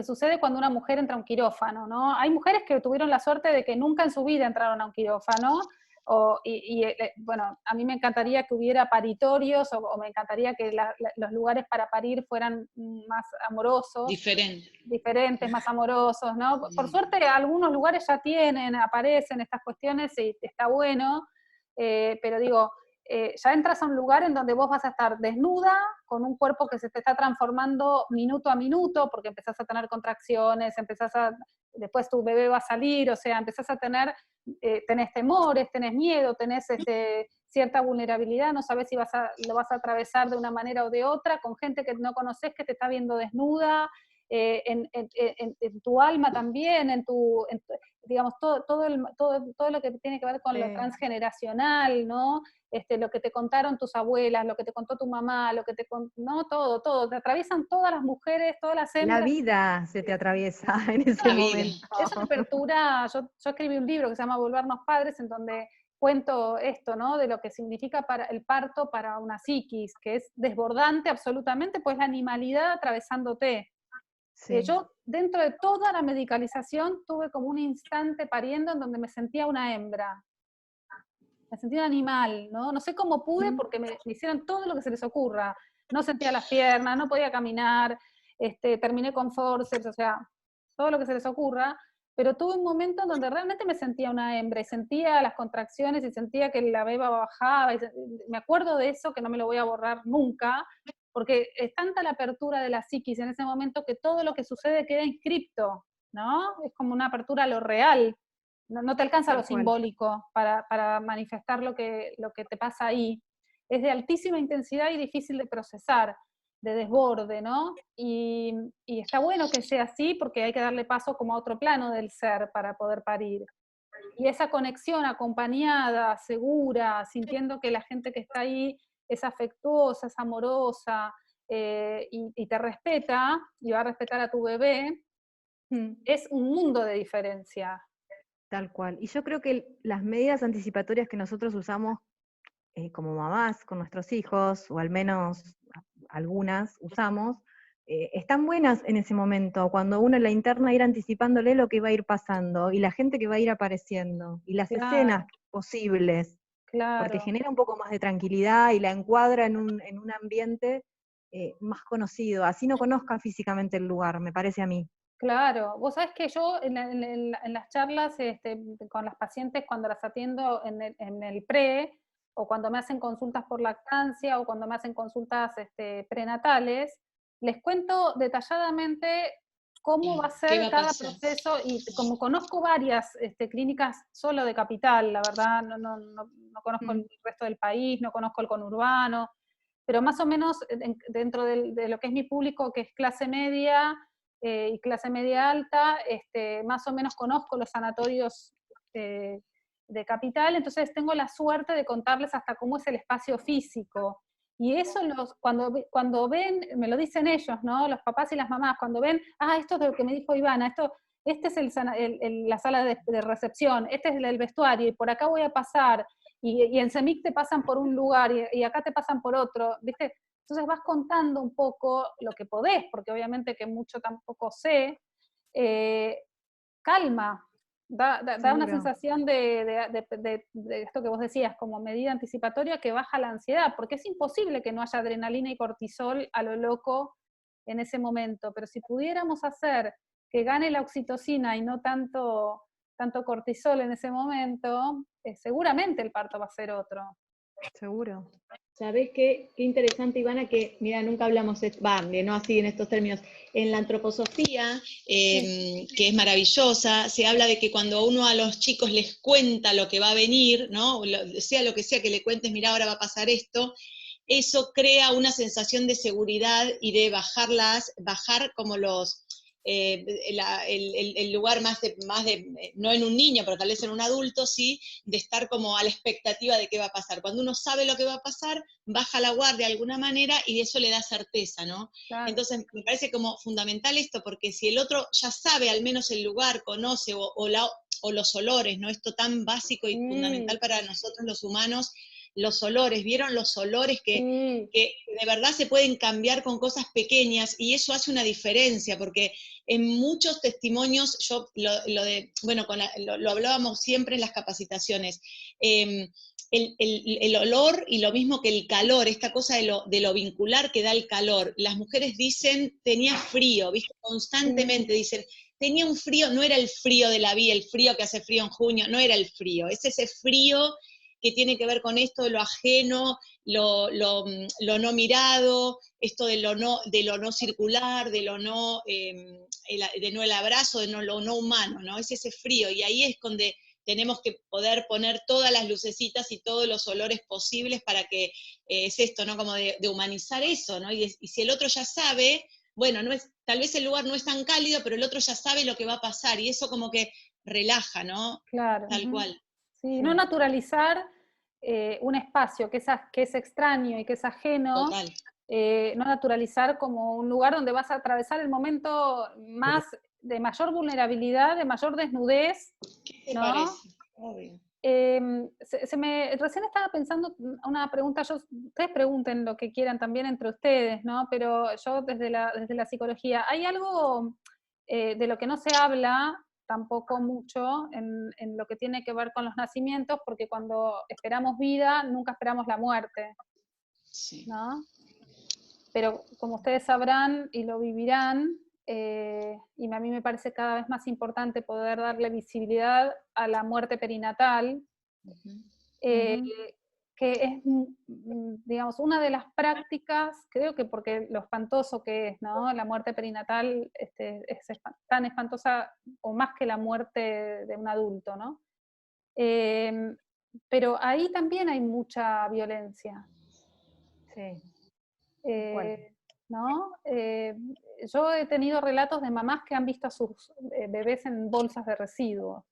sucede cuando una mujer entra a un quirófano, ¿no? Hay mujeres que tuvieron la suerte de que nunca en su vida entraron a un quirófano, bueno, a mí me encantaría que hubiera paritorios, o me encantaría que los lugares para parir fueran más amorosos. Diferentes, más amorosos, ¿no? Por suerte algunos lugares ya aparecen estas cuestiones y está bueno, pero digo, ya entras a un lugar en donde vos vas a estar desnuda, con un cuerpo que se te está transformando minuto a minuto, porque empezás a tener contracciones, después tu bebé va a salir, o sea, empezás a tenés temores, tenés miedo, tenés cierta vulnerabilidad, no sabés si lo vas a atravesar de una manera o de otra, con gente que no conoces, que te está viendo desnuda, en tu alma también, digamos, todo lo que tiene que ver con lo transgeneracional, ¿no? Lo que te contaron tus abuelas, lo que te contó tu mamá, no, todo, te atraviesan todas las mujeres, todas las hembras. La vida se te atraviesa en ese momento. Es una apertura, yo escribí un libro que se llama Volvernos Padres, en donde cuento esto, ¿no? De lo que significa para el parto para una psiquis, que es desbordante absolutamente, pues la animalidad atravesándote. Sí. Yo, dentro de toda la medicalización, tuve como un instante pariendo en donde me sentía una hembra. Me sentía un animal, ¿no? No sé cómo pude, porque me hicieron todo lo que se les ocurra. No sentía las piernas, no podía caminar, terminé con forceps, o sea, todo lo que se les ocurra, pero tuve un momento en donde realmente me sentía una hembra, y sentía las contracciones, y sentía que la beba bajaba, y me acuerdo de eso, que no me lo voy a borrar nunca, porque es tanta la apertura de la psiquis en ese momento que todo lo que sucede queda inscripto, ¿no? Es como una apertura a lo real. No te alcanza lo simbólico para manifestar lo que te pasa ahí. Es de altísima intensidad y difícil de procesar, de desborde, ¿no? Y está bueno que sea así, porque hay que darle paso como a otro plano del ser para poder parir. Y esa conexión acompañada, segura, sintiendo que la gente que está ahí es afectuosa, es amorosa, y te respeta, y va a respetar a tu bebé, es un mundo de diferencia. Tal cual. Y yo creo que las medidas anticipatorias que nosotros usamos como mamás con nuestros hijos, o al menos algunas usamos, están buenas en ese momento, cuando uno en la interna ir anticipándole lo que va a ir pasando, y la gente que va a ir apareciendo, y las escenas posibles, porque genera un poco más de tranquilidad y la encuadra en un ambiente más conocido, así no conozca físicamente el lugar, me parece a mí. Claro, vos sabés que yo en las charlas con las pacientes, cuando las atiendo en el pre, o cuando me hacen consultas por lactancia, o cuando me hacen consultas prenatales, les cuento detalladamente cómo va a ser cada proceso, y como conozco varias clínicas solo de capital, la verdad, no conozco el resto del país, no conozco el conurbano, pero más o menos dentro de lo que es mi público, que es clase media, y clase media alta, más o menos conozco los sanatorios de capital, entonces tengo la suerte de contarles hasta cómo es el espacio físico. Y eso cuando ven, me lo dicen ellos, ¿no? Los papás y las mamás, cuando ven, esto es de lo que me dijo Ivana, este es la sala de recepción, este es el vestuario, y por acá voy a pasar, y en CEMIC te pasan por un lugar, y acá te pasan por otro, ¿viste? Entonces vas contando un poco lo que podés, porque obviamente que mucho tampoco sé. Calma, da una sensación de esto que vos decías, como medida anticipatoria, que baja la ansiedad, porque es imposible que no haya adrenalina y cortisol a lo loco en ese momento, pero si pudiéramos hacer que gane la oxitocina y no tanto cortisol en ese momento, seguramente el parto va a ser otro. Seguro. ¿Sabés qué interesante, Ivana? Que, mira, nunca hablamos, no así en estos términos. En la antroposofía, que es maravillosa, se habla de que cuando uno a los chicos les cuenta lo que va a venir, ¿no? Sea lo que sea que le cuentes, mira, ahora va a pasar esto, eso crea una sensación de seguridad y de bajar como el lugar más de, no en un niño, pero tal vez en un adulto, sí, de estar como a la expectativa de qué va a pasar. Cuando uno sabe lo que va a pasar, baja la guardia de alguna manera y eso le da certeza, ¿no? Claro. Entonces me parece como fundamental esto, porque si el otro ya sabe al menos el lugar, conoce, o los olores, ¿no? Esto tan básico y fundamental para nosotros los humanos, los olores, ¿vieron los olores que de verdad se pueden cambiar con cosas pequeñas, y eso hace una diferencia, porque en muchos testimonios, lo hablábamos siempre en las capacitaciones, el olor y lo mismo que el calor, esta cosa de lo vincular que da el calor. Las mujeres dicen, tenía frío, ¿viste? Constantemente dicen, tenía un frío, no era el frío de la vida, el frío que hace frío en junio, no era el frío, es ese frío que tiene que ver con esto de lo ajeno, lo no mirado, esto de lo no circular, de lo no, de no el abrazo, de lo no humano, ¿no? Es ese frío, y ahí es donde tenemos que poder poner todas las lucecitas y todos los olores posibles para que, es esto, ¿no? Como de humanizar eso, ¿no? Y si el otro ya sabe, bueno, tal vez el lugar no es tan cálido, pero el otro ya sabe lo que va a pasar, y eso como que relaja, ¿no? Claro. Tal cual. Sí, no naturalizar un espacio que es extraño y que es ajeno. Total. No naturalizar como un lugar donde vas a atravesar el momento de mayor vulnerabilidad, de mayor desnudez. ¿Qué te ¿no? parece? Obvio. Recién estaba pensando una pregunta, ustedes pregunten lo que quieran también entre ustedes, ¿no? Pero yo desde la psicología, ¿hay algo de lo que no se habla tampoco mucho en lo que tiene que ver con los nacimientos? Porque cuando esperamos vida, nunca esperamos la muerte, Sí. ¿no? Pero como ustedes sabrán y lo vivirán, y a mí me parece cada vez más importante poder darle visibilidad a la muerte perinatal, que es, digamos, una de las prácticas, creo que porque lo espantoso que es, ¿no? La muerte perinatal es tan espantosa o más que la muerte de un adulto, ¿no? Pero ahí también hay mucha violencia. Sí. ¿No? Yo he tenido relatos de mamás que han visto a sus bebés en bolsas de residuos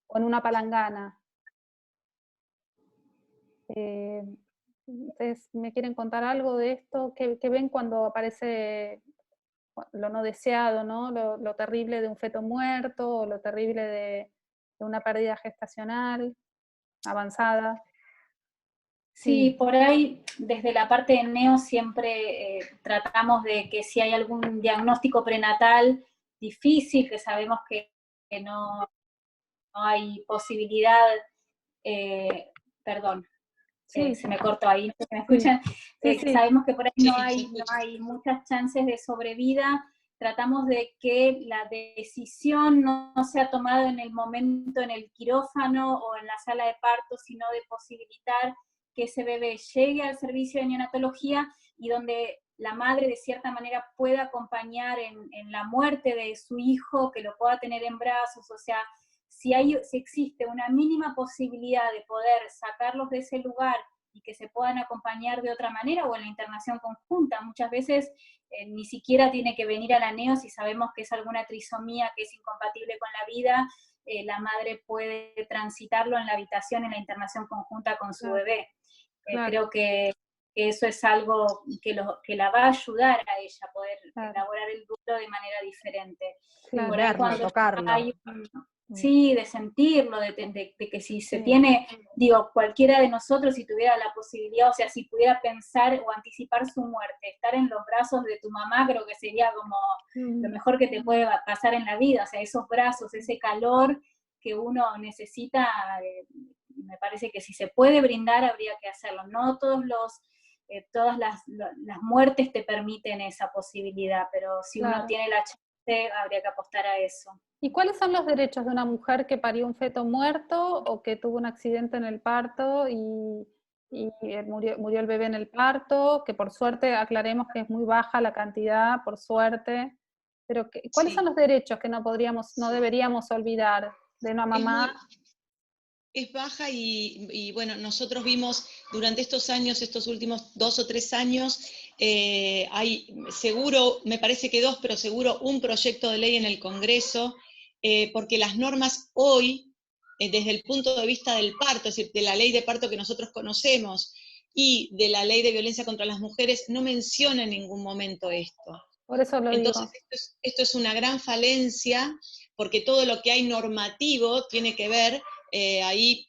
o en una palangana. ¿Ustedes me quieren contar algo de esto? ¿Qué ven cuando aparece lo no deseado, ¿no? Lo terrible de un feto muerto, o lo terrible de una pérdida gestacional avanzada? Sí, por ahí desde la parte de neo siempre tratamos de que si hay algún diagnóstico prenatal difícil, que sabemos que no hay posibilidad, perdón, Sí. se me cortó ahí, ¿me escuchan? Sabemos que por ahí no hay muchas chances de sobrevida. Tratamos de que la decisión no sea tomada en el momento en el quirófano o en la sala de parto, sino de posibilitar que ese bebé llegue al servicio de neonatología y donde la madre de cierta manera pueda acompañar en la muerte de su hijo, que lo pueda tener en brazos, o sea, si existe una mínima posibilidad de poder sacarlos de ese lugar y que se puedan acompañar de otra manera, o en la internación conjunta, muchas veces ni siquiera tiene que venir a la neo si sabemos que es alguna trisomía que es incompatible con la vida, la madre puede transitarlo en la habitación en la internación conjunta con su bebé. Creo que eso es algo que la va a ayudar a ella a poder elaborar el duelo de manera diferente. Por ahí cuando tocarlo. Sí, de sentirlo, de que si se tiene, digo, cualquiera de nosotros si tuviera la posibilidad, o sea, si pudiera pensar o anticipar su muerte, estar en los brazos de tu mamá creo que sería como lo mejor que te puede pasar en la vida, o sea, esos brazos, ese calor que uno necesita, me parece que si se puede brindar habría que hacerlo. No todas las muertes te permiten esa posibilidad, pero si uno tiene la chance habría que apostar a eso. ¿Y cuáles son los derechos de una mujer que parió un feto muerto o que tuvo un accidente en el parto y murió el bebé en el parto? Que por suerte, aclaremos que es muy baja la cantidad, por suerte. Pero ¿cuáles son los derechos que no deberíamos olvidar de una mamá? Es baja y bueno, nosotros vimos durante estos años, estos últimos 2 o 3 años, hay seguro, me parece que 2, pero seguro un proyecto de ley en el Congreso, porque las normas hoy, desde el punto de vista del parto, es decir, de la ley de parto que nosotros conocemos y de la ley de violencia contra las mujeres, no menciona en ningún momento esto. Por eso lo digo. Entonces, esto es una gran falencia, porque todo lo que hay normativo tiene que ver ahí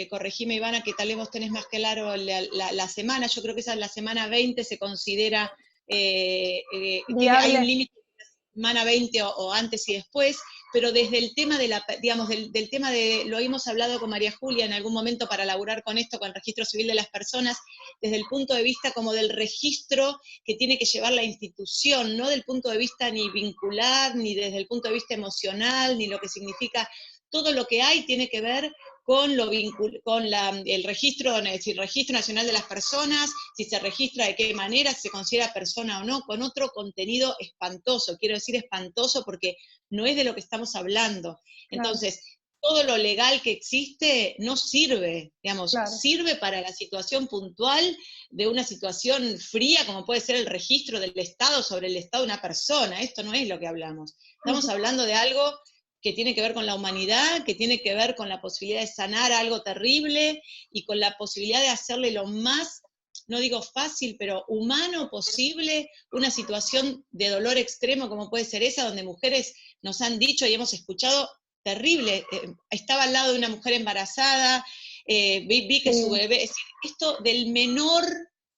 corregime Ivana, que tal vez vos tenés más claro la semana, yo creo que esa es la semana 20, se considera que hay un límite de la semana 20 o antes y después, pero desde el tema de digamos, del tema de, lo hemos hablado con María Julia en algún momento para laburar con esto, con el registro civil de las personas, desde el punto de vista como del registro que tiene que llevar la institución, no del punto de vista ni vincular, ni desde el punto de vista emocional, ni lo que significa, todo lo que hay tiene que ver con el registro, es decir, el Registro Nacional de las Personas, si se registra de qué manera, si se considera persona o no, con otro contenido espantoso, quiero decir espantoso porque no es de lo que estamos hablando. Entonces, todo lo legal que existe no sirve, digamos, sirve para la situación puntual de una situación fría, como puede ser el registro del Estado sobre el Estado de una persona. Esto no es lo que hablamos. Estamos hablando de algo que tiene que ver con la humanidad, que tiene que ver con la posibilidad de sanar algo terrible y con la posibilidad de hacerle lo más, no digo fácil, pero humano posible, una situación de dolor extremo como puede ser esa, donde mujeres nos han dicho y hemos escuchado terrible, estaba al lado de una mujer embarazada, vi que su bebé, es decir, esto del menor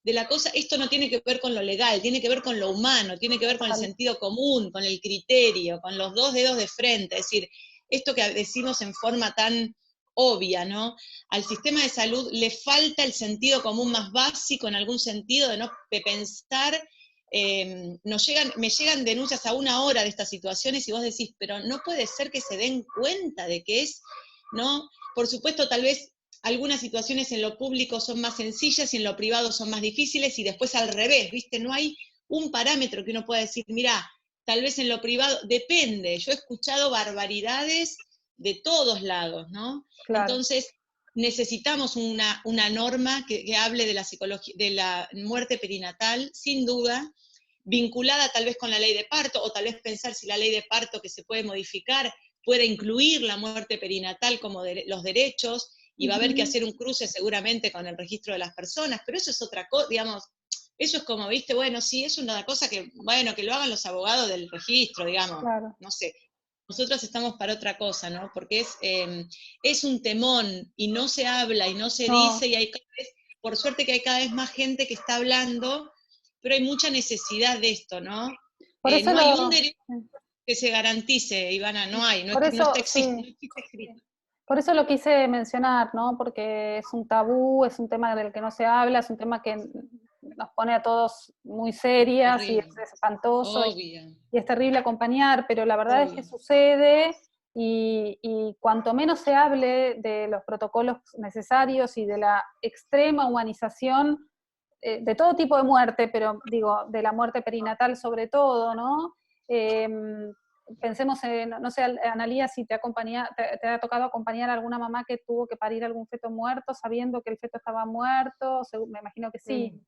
de la cosa, esto no tiene que ver con lo legal, tiene que ver con lo humano, tiene que ver con el sentido común, con el criterio, con los dos dedos de frente, es decir, esto que decimos en forma tan obvia, ¿no? Al sistema de salud le falta el sentido común más básico en algún sentido de pensar. Me llegan denuncias a 1 hora de estas situaciones y vos decís, pero no puede ser que se den cuenta de que es, ¿no? Por supuesto, tal vez algunas situaciones en lo público son más sencillas y en lo privado son más difíciles y después al revés, ¿viste? No hay un parámetro que uno pueda decir, mira, tal vez en lo privado, depende, yo he escuchado barbaridades de todos lados, ¿no? Entonces, necesitamos una norma que hable de la psicología, de la muerte perinatal, sin duda, vinculada tal vez con la ley de parto, o tal vez pensar si la ley de parto que se puede modificar puede incluir la muerte perinatal como los derechos, y va a haber que hacer un cruce seguramente con el registro de las personas, pero eso es otra cosa, digamos, eso es como, viste, bueno, sí, es una cosa que, bueno, que lo hagan los abogados del registro, digamos, no sé. Nosotros estamos para otra cosa, ¿no? Porque es un temón, y no se habla, y no se dice, y hay cada vez, por suerte que hay cada vez más gente que está hablando, pero hay mucha necesidad de esto, ¿no? Por eso no hay un derecho que se garantice, Ivana, no hay, no está escrito. Por eso lo quise mencionar, ¿no? Porque es un tabú, es un tema del que no se habla, es un tema que nos pone a todos muy serias y es espantoso y es terrible acompañar, pero la verdad es que sucede y cuanto menos se hable de los protocolos necesarios y de la extrema humanización de todo tipo de muerte, pero digo, de la muerte perinatal sobre todo, ¿no? Pensemos en, no sé, Analía, si te ha tocado acompañar a alguna mamá que tuvo que parir algún feto muerto, sabiendo que el feto estaba muerto, me imagino que sí.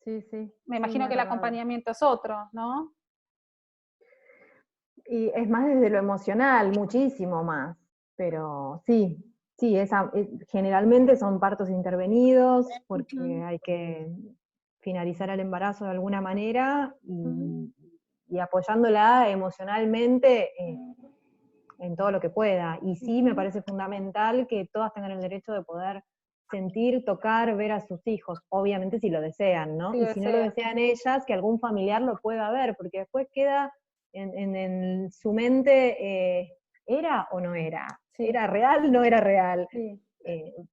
Sí. Me imagino que el acompañamiento es otro, ¿no? Y es más desde lo emocional, muchísimo más, pero sí, generalmente son partos intervenidos, porque hay que finalizar el embarazo de alguna manera, y apoyándola emocionalmente en todo lo que pueda. Y sí me parece fundamental que todas tengan el derecho de poder sentir, tocar, ver a sus hijos, obviamente si lo desean, ¿no? Y si no lo desean ellas, que algún familiar lo pueda ver, porque después queda en su mente, ¿era o no era? ¿Era real? ¿No era real?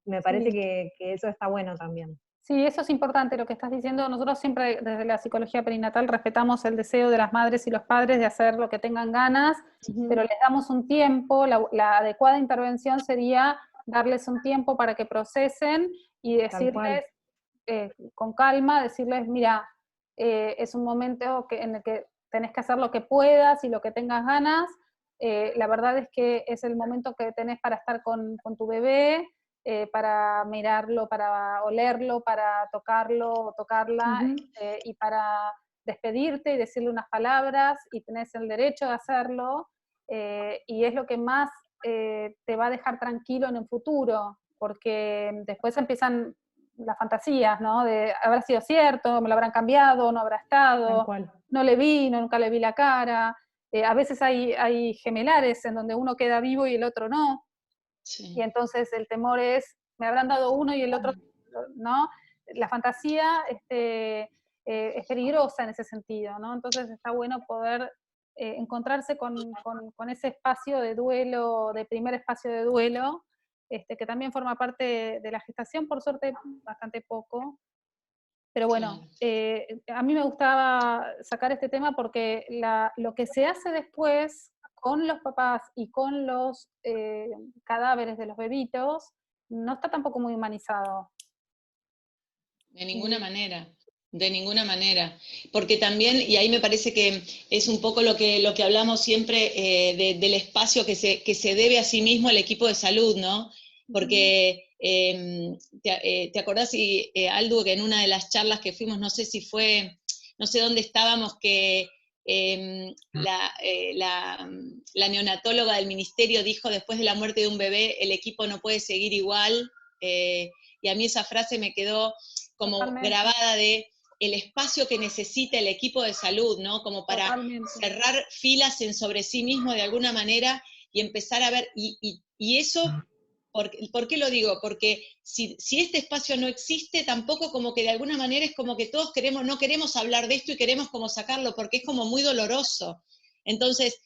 Me parece que eso está bueno también. Sí, eso es importante lo que estás diciendo. Nosotros siempre desde la psicología perinatal respetamos el deseo de las madres y los padres de hacer lo que tengan ganas, pero les damos un tiempo. La adecuada intervención sería darles un tiempo para que procesen y decirles con calma, decirles, mira, es un momento en el que tenés que hacer lo que puedas y lo que tengas ganas. La verdad es que es el momento que tenés para estar con tu bebé, para mirarlo, para olerlo, para tocarlo o tocarla, y para despedirte y decirle unas palabras, y tenés el derecho de hacerlo, y es lo que más te va a dejar tranquilo en el futuro, porque después empiezan las fantasías, ¿no? De habrá sido cierto, me lo habrán cambiado, no habrá estado, no le vi, nunca le vi la cara. A veces hay gemelares en donde uno queda vivo y el otro no. Sí. Y entonces el temor es, me habrán dado uno y el otro, ¿no? La fantasía es peligrosa en ese sentido, ¿no? Entonces está bueno poder encontrarse con ese espacio de duelo, de primer espacio de duelo, que también forma parte de la gestación, por suerte bastante poco. Pero bueno, a mí me gustaba sacar este tema porque lo que se hace después con los papás y con los cadáveres de los bebitos no está tampoco muy humanizado. De ninguna manera, de ninguna manera. Porque también, y ahí me parece que es un poco lo que hablamos siempre del espacio que se debe a sí mismo el equipo de salud, ¿no? Porque te acordás, Aldu, que en una de las charlas que fuimos, no sé si fue, no sé dónde estábamos, que la neonatóloga del ministerio dijo, después de la muerte de un bebé, el equipo no puede seguir igual, y a mí esa frase me quedó como Totalmente. grabada de el espacio que necesita el equipo de salud, ¿no? Como para Totalmente. cerrar filas sobre sí mismo de alguna manera y empezar a ver, y eso, ¿por qué lo digo? Porque si este espacio no existe, tampoco como que de alguna manera es como que todos no queremos hablar de esto y queremos como sacarlo, porque es como muy doloroso. Entonces,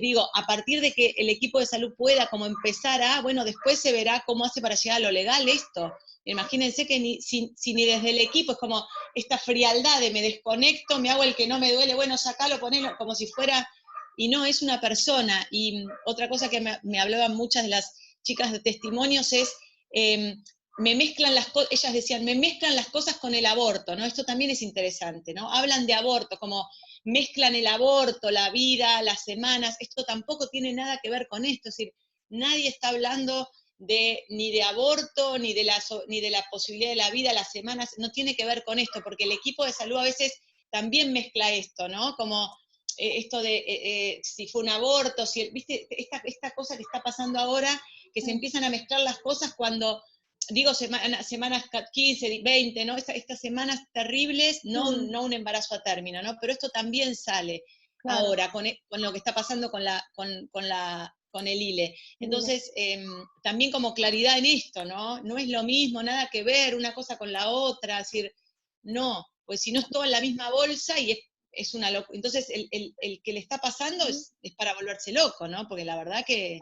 digo, a partir de que el equipo de salud pueda como empezar bueno, después se verá cómo hace para llegar a lo legal esto. Imagínense que si ni desde el equipo es como esta frialdad de me desconecto, me hago el que no me duele, bueno, sacalo, ponelo, como si fuera, y no, es una persona. Y otra cosa que me hablaban muchas de las chicas de testimonios es, me mezclan las cosas, ellas decían, me mezclan las cosas con el aborto, ¿no? Esto también es interesante, ¿no? Hablan de aborto, como mezclan el aborto, la vida, las semanas, esto tampoco tiene nada que ver con esto, es decir, nadie está hablando ni de aborto, ni de la posibilidad de la vida, las semanas, no tiene que ver con esto, porque el equipo de salud a veces también mezcla esto, ¿no? Como esto de si fue un aborto, ¿viste? Esta cosa que está pasando ahora, que se empiezan a mezclar las cosas cuando, digo, semanas 15, 20, ¿no? Estas semanas terribles, no un embarazo a término, ¿no? Pero esto también sale ahora con lo que está pasando con el ILE. Entonces, también como claridad en esto, ¿no? No es lo mismo, nada que ver una cosa con la otra, es decir, no, pues si no es todo en la misma bolsa y es una locura. Entonces, el que le está pasando es para volverse loco, ¿no? Porque la verdad que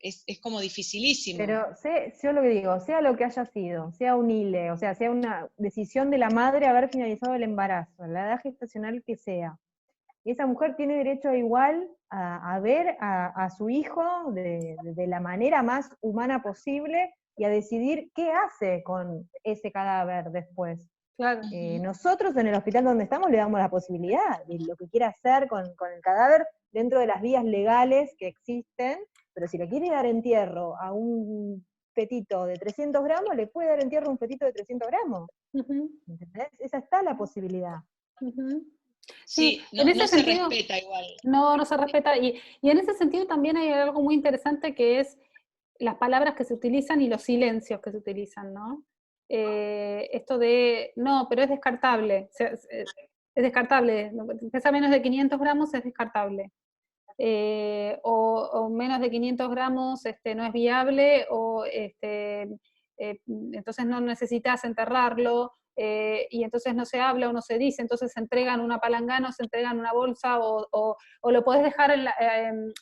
es como dificilísimo. Pero yo lo que digo, sea lo que haya sido, sea un ILE, o sea una decisión de la madre haber finalizado el embarazo, la edad gestacional que sea, esa mujer tiene derecho igual a ver a su hijo de la manera más humana posible y a decidir qué hace con ese cadáver después. Claro. Nosotros en el hospital donde estamos le damos la posibilidad de lo que quiera hacer con el cadáver dentro de las vías legales que existen, pero si le quiere dar entierro a un fetito de 300 gramos, le puede dar entierro a un fetito de 300 gramos. ¿Entendés? Esa está la posibilidad. Sí, en ese no sentido, se respeta igual. No se respeta. Y en ese sentido también hay algo muy interesante que es las palabras que se utilizan y los silencios que se utilizan, ¿no? Esto de, no, pero es descartable. Es descartable. Pesa menos de 500 gramos, es descartable. O menos de 500 gramos no es viable, o entonces no necesitas enterrarlo, y entonces no se habla o no se dice, entonces se entregan una palangana o se entregan una bolsa, o lo podés dejar,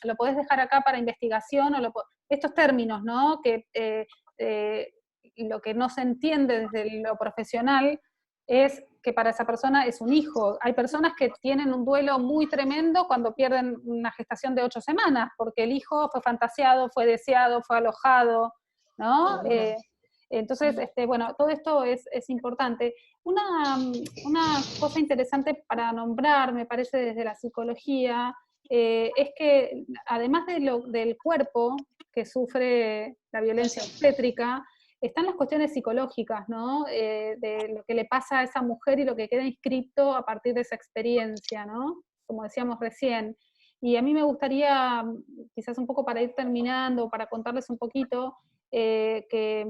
lo podés dejar acá para investigación, estos términos, ¿no? Que lo que no se entiende desde lo profesional es que para esa persona es un hijo. Hay personas que tienen un duelo muy tremendo cuando pierden una gestación de 8 semanas, porque el hijo fue fantaseado, fue deseado, fue alojado, ¿no? Entonces, bueno, todo esto es importante. Una cosa interesante para nombrar, me parece, desde la psicología, es que además del cuerpo que sufre la violencia obstétrica, están las cuestiones psicológicas, ¿no? De lo que le pasa a esa mujer y lo que queda inscrito a partir de esa experiencia, ¿no? Como decíamos recién. Y a mí me gustaría, quizás un poco para ir terminando, para contarles un poquito, que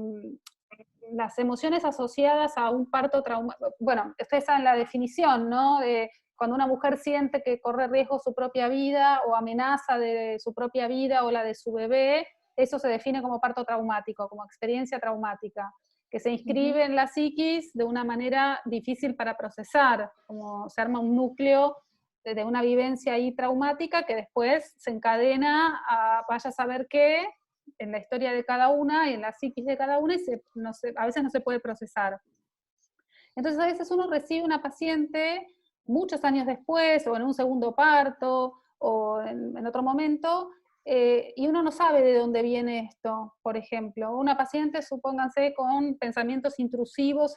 las emociones asociadas a un parto traumático, bueno, ustedes saben la definición, ¿no? De cuando una mujer siente que corre riesgo su propia vida o amenaza de su propia vida o la de su bebé, eso se define como parto traumático, como experiencia traumática, que se inscribe en la psiquis de una manera difícil para procesar, como se arma un núcleo de una vivencia ahí traumática que después se encadena a vaya a saber qué en la historia de cada una y en la psiquis de cada una, y a veces no se puede procesar. Entonces a veces uno recibe una paciente muchos años después, o en un segundo parto, o en otro momento, y uno no sabe de dónde viene esto. Por ejemplo, una paciente, supónganse, con pensamientos intrusivos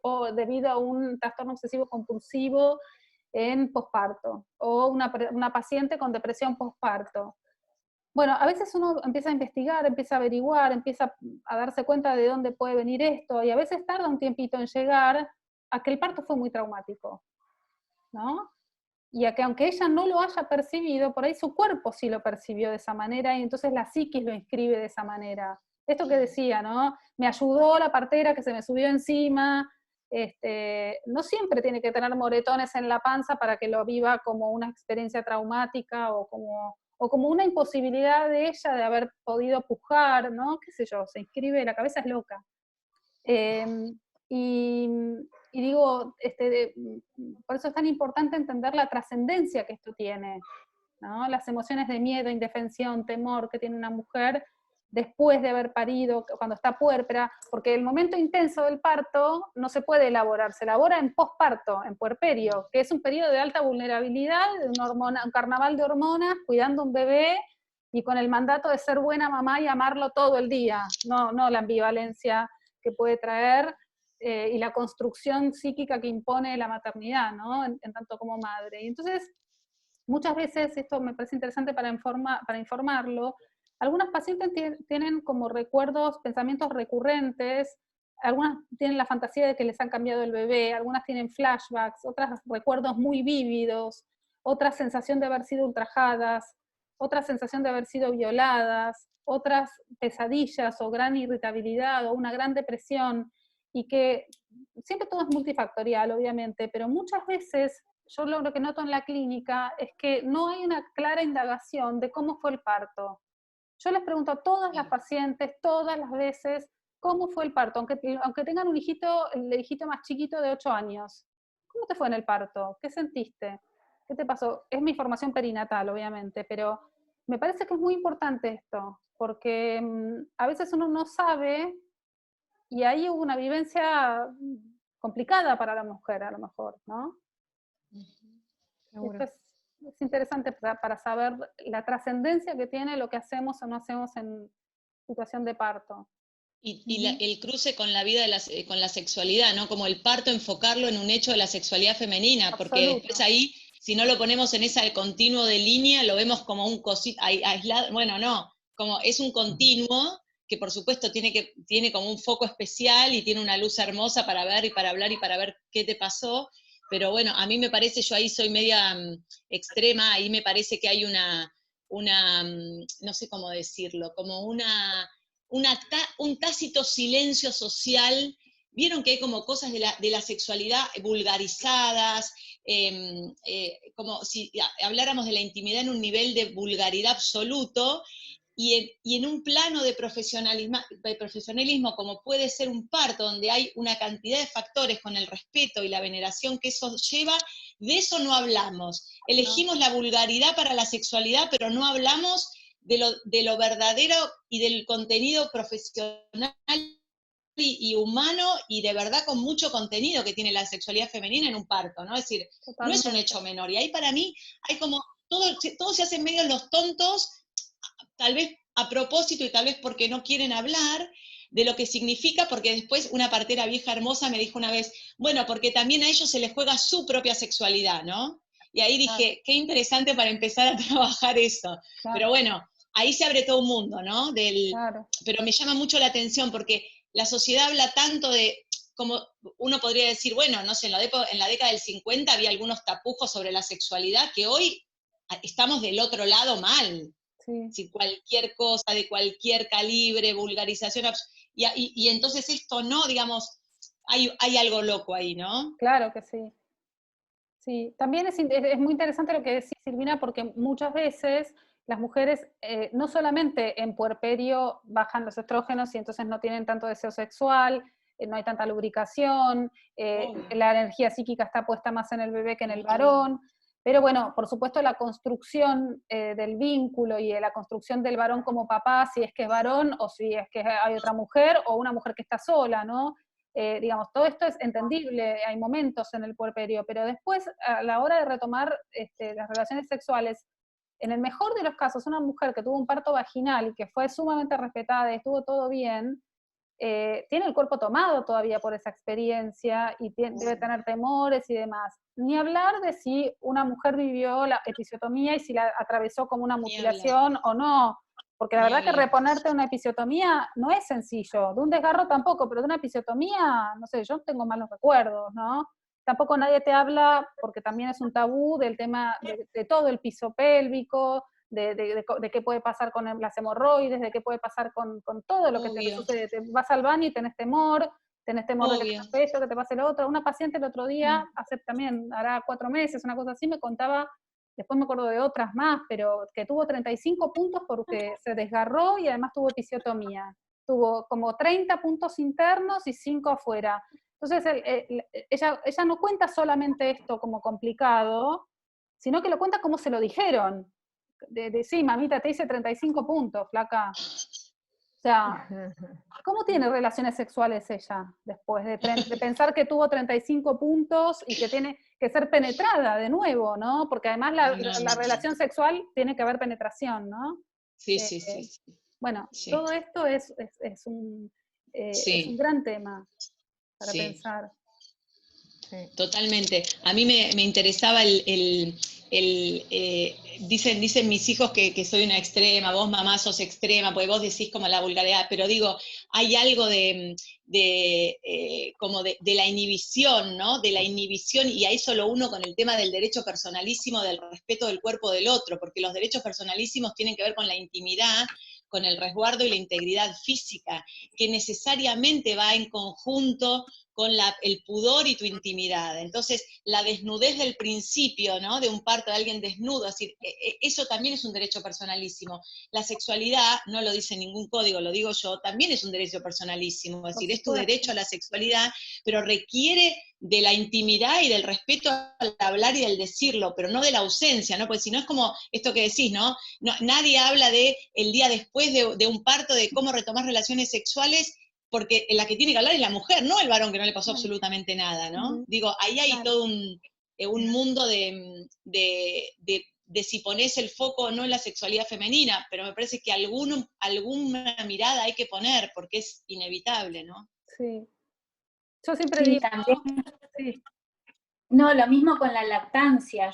o debido a un trastorno obsesivo compulsivo en posparto, o una paciente con depresión posparto. Bueno, a veces uno empieza a investigar, empieza a averiguar, empieza a darse cuenta de dónde puede venir esto, y a veces tarda un tiempito en llegar a que el parto fue muy traumático, ¿no? Y a que aunque ella no lo haya percibido, por ahí su cuerpo sí lo percibió de esa manera, y entonces la psiquis lo inscribe de esa manera. Esto que decía, ¿no? Me ayudó la partera que se me subió encima. No siempre tiene que tener moretones en la panza para que lo viva como una experiencia traumática o como una imposibilidad de ella de haber podido pujar, ¿no? Qué sé yo, se inscribe, la cabeza es loca. Y digo, por eso es tan importante entender la trascendencia que esto tiene, ¿no? Las emociones de miedo, indefensión, temor que tiene una mujer después de haber parido, cuando está puérpera, porque el momento intenso del parto no se puede elaborar, se elabora en posparto, en puerperio, que es un periodo de alta vulnerabilidad, de un carnaval de hormonas, cuidando un bebé y con el mandato de ser buena mamá y amarlo todo el día, no la ambivalencia que puede traer y la construcción psíquica que impone la maternidad, ¿no? En tanto como madre. Y entonces, muchas veces, esto me parece interesante para informarlo, algunas pacientes tienen como recuerdos, pensamientos recurrentes, algunas tienen la fantasía de que les han cambiado el bebé, algunas tienen flashbacks, otras recuerdos muy vívidos, otra sensación de haber sido ultrajadas, otra sensación de haber sido violadas, otras pesadillas o gran irritabilidad o una gran depresión, y que siempre todo es multifactorial, obviamente, pero muchas veces yo lo que noto en la clínica es que no hay una clara indagación de cómo fue el parto. Yo les pregunto a todas las pacientes, todas las veces, ¿cómo fue el parto? Aunque tengan un hijito, el hijito más chiquito de 8 años. ¿Cómo te fue en el parto? ¿Qué sentiste? ¿Qué te pasó? Es mi formación perinatal, obviamente, pero me parece que es muy importante esto, porque a veces uno no sabe, y ahí hubo una vivencia complicada para la mujer, a lo mejor, ¿no? Esto es interesante para saber la trascendencia que tiene lo que hacemos o no hacemos en situación de parto. Y el cruce con la vida, con la sexualidad, ¿no? Como el parto, enfocarlo en un hecho de la sexualidad femenina, porque después ahí, si no lo ponemos en ese continuo de línea, lo vemos como un cosito aislado, bueno, no, como es un continuo que por supuesto tiene como un foco especial y tiene una luz hermosa para ver y para hablar y para ver qué te pasó, pero bueno, a mí me parece, yo ahí soy media extrema, ahí me parece que hay una no sé cómo decirlo, como un tácito silencio social. Vieron que hay como cosas de la sexualidad vulgarizadas, como si habláramos de la intimidad en un nivel de vulgaridad absoluto, y en un plano de profesionalismo como puede ser un parto, donde hay una cantidad de factores con el respeto y la veneración que eso lleva, de eso no hablamos. Elegimos la vulgaridad para la sexualidad, pero no hablamos de lo verdadero y del contenido profesional y humano y de verdad con mucho contenido que tiene la sexualidad femenina en un parto, ¿no? Es decir, no es un hecho menor. Y ahí para mí hay como, todo se hace medio los tontos, tal vez a propósito y tal vez porque no quieren hablar de lo que significa, porque después una partera vieja hermosa me dijo una vez, bueno, porque también a ellos se les juega su propia sexualidad, ¿no? Y ahí dije, qué interesante para empezar a trabajar eso. Claro. Pero bueno, ahí se abre todo un mundo, ¿no? Claro. Pero me llama mucho la atención porque la sociedad habla tanto de, como uno podría decir, bueno, no sé, en la década del 50 había algunos tapujos sobre la sexualidad que hoy estamos del otro lado mal. Sí. Si cualquier cosa de cualquier calibre, vulgarización, y entonces esto no, digamos, hay algo loco ahí, ¿no? Claro que sí. Sí, también es muy interesante lo que decís, Silvina, porque muchas veces las mujeres no solamente en puerperio bajan los estrógenos y entonces no tienen tanto deseo sexual, no hay tanta lubricación, la energía psíquica está puesta más en el bebé que en el varón, pero bueno, por supuesto la construcción del vínculo y la construcción del varón como papá, si es que es varón o si es que hay otra mujer o una mujer que está sola, ¿no? Digamos, todo esto es entendible, hay momentos en el puerperio, pero después a la hora de retomar las relaciones sexuales, en el mejor de los casos, una mujer que tuvo un parto vaginal y que fue sumamente respetada y estuvo todo bien, tiene el cuerpo tomado todavía por esa experiencia y debe tener temores y demás. Ni hablar de si una mujer vivió la episiotomía y si la atravesó como una mutilación o no, porque la verdad que reponerte una episiotomía no es sencillo, de un desgarro tampoco, pero de una episiotomía, no sé, yo tengo malos recuerdos, ¿no? Tampoco nadie te habla, porque también es un tabú, del tema de todo el piso pélvico, de qué puede pasar con las hemorroides, de qué puede pasar con todo lo que te sucede. Te vas al baño y tenés temor de que te pase esto, que te pase lo otro. Una paciente el otro día, hace también, hará 4 meses, una cosa así, me contaba, después me acuerdo de otras más, pero que tuvo 35 puntos porque se desgarró y además tuvo episiotomía. Tuvo como 30 puntos internos y 5 afuera. Entonces, ella no cuenta solamente esto como complicado, sino que lo cuenta como se lo dijeron. Sí, mamita, te hice 35 puntos, flaca. O sea, ¿cómo tiene relaciones sexuales ella después de pensar que tuvo 35 puntos y que tiene que ser penetrada de nuevo, ¿no? Porque además la relación sexual tiene que haber penetración, ¿no? Sí, sí. Bueno, todo esto es un gran tema para pensar. Totalmente. A mí me interesaba dicen mis hijos que soy una extrema, vos mamá sos extrema, porque vos decís como la vulgaridad, pero digo, hay algo como de la inhibición, ¿no? De la inhibición, y ahí solo uno con el tema del derecho personalísimo, del respeto del cuerpo del otro, porque los derechos personalísimos tienen que ver con la intimidad, con el resguardo y la integridad física, que necesariamente va en conjunto con el pudor y tu intimidad. Entonces, la desnudez del principio, ¿no? De un parto de alguien desnudo, es decir, eso también es un derecho personalísimo. La sexualidad, no lo dice ningún código, lo digo yo, también es un derecho personalísimo, es decir, es tu derecho a la sexualidad, pero requiere de la intimidad y del respeto al hablar y del decirlo, pero no de la ausencia, ¿no? Porque si no es como esto que decís, ¿no? Nadie habla de el día después de un parto, de cómo retomar relaciones sexuales, porque la que tiene que hablar es la mujer, no el varón que no le pasó absolutamente nada, ¿no? Digo, ahí hay todo un mundo de si pones el foco o no en la sexualidad femenina, pero me parece que alguna mirada hay que poner, porque es inevitable, ¿no? Sí. Yo siempre digo... También. Sí. No, lo mismo con la lactancia.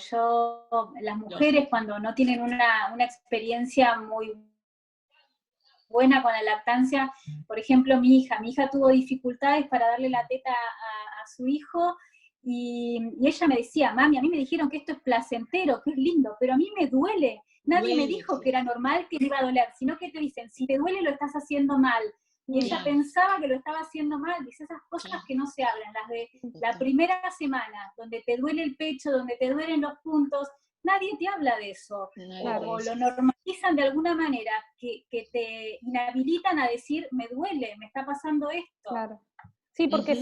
Las mujeres cuando no tienen una experiencia muy buena con la lactancia, por ejemplo mi hija tuvo dificultades para darle la teta a su hijo, y ella me decía, mami, a mí me dijeron que esto es placentero, que es lindo, pero a mí me duele. Nadie me dijo que era normal, que me iba a doler, sino que te dicen, si te duele lo estás haciendo mal. Y ella pensaba que lo estaba haciendo mal. Dice esas cosas que no se hablan, las de la primera semana, donde te duele el pecho, donde te duelen los puntos. Nadie te habla de eso. Como lo normalizan de alguna manera, que te inhabilitan a decir, me duele, me está pasando esto. Claro. Sí, porque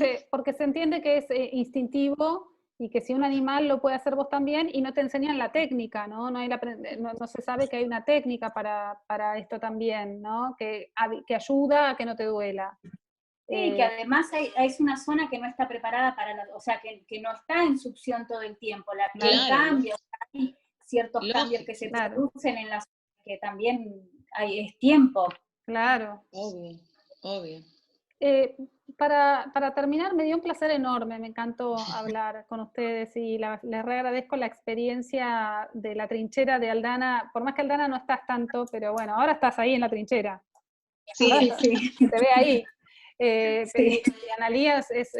se entiende que es instintivo y que si un animal lo puede hacer vos también, y no te enseñan la técnica, ¿no? No se sabe que hay una técnica para esto también, ¿no? Que ayuda a que no te duela. Sí, que además es una zona que no está preparada o sea, que no está en succión todo el tiempo. Hay cambios, hay ciertos cambios que se producen en la zona, que también es tiempo. Claro. Obvio. Para terminar, me dio un placer enorme, me encantó hablar con ustedes y les agradezco la experiencia de la trinchera de Aldana, por más que Aldana no estás tanto, pero bueno, ahora estás ahí en la trinchera. Sí. Te ve ahí. Sí. Y Analía, es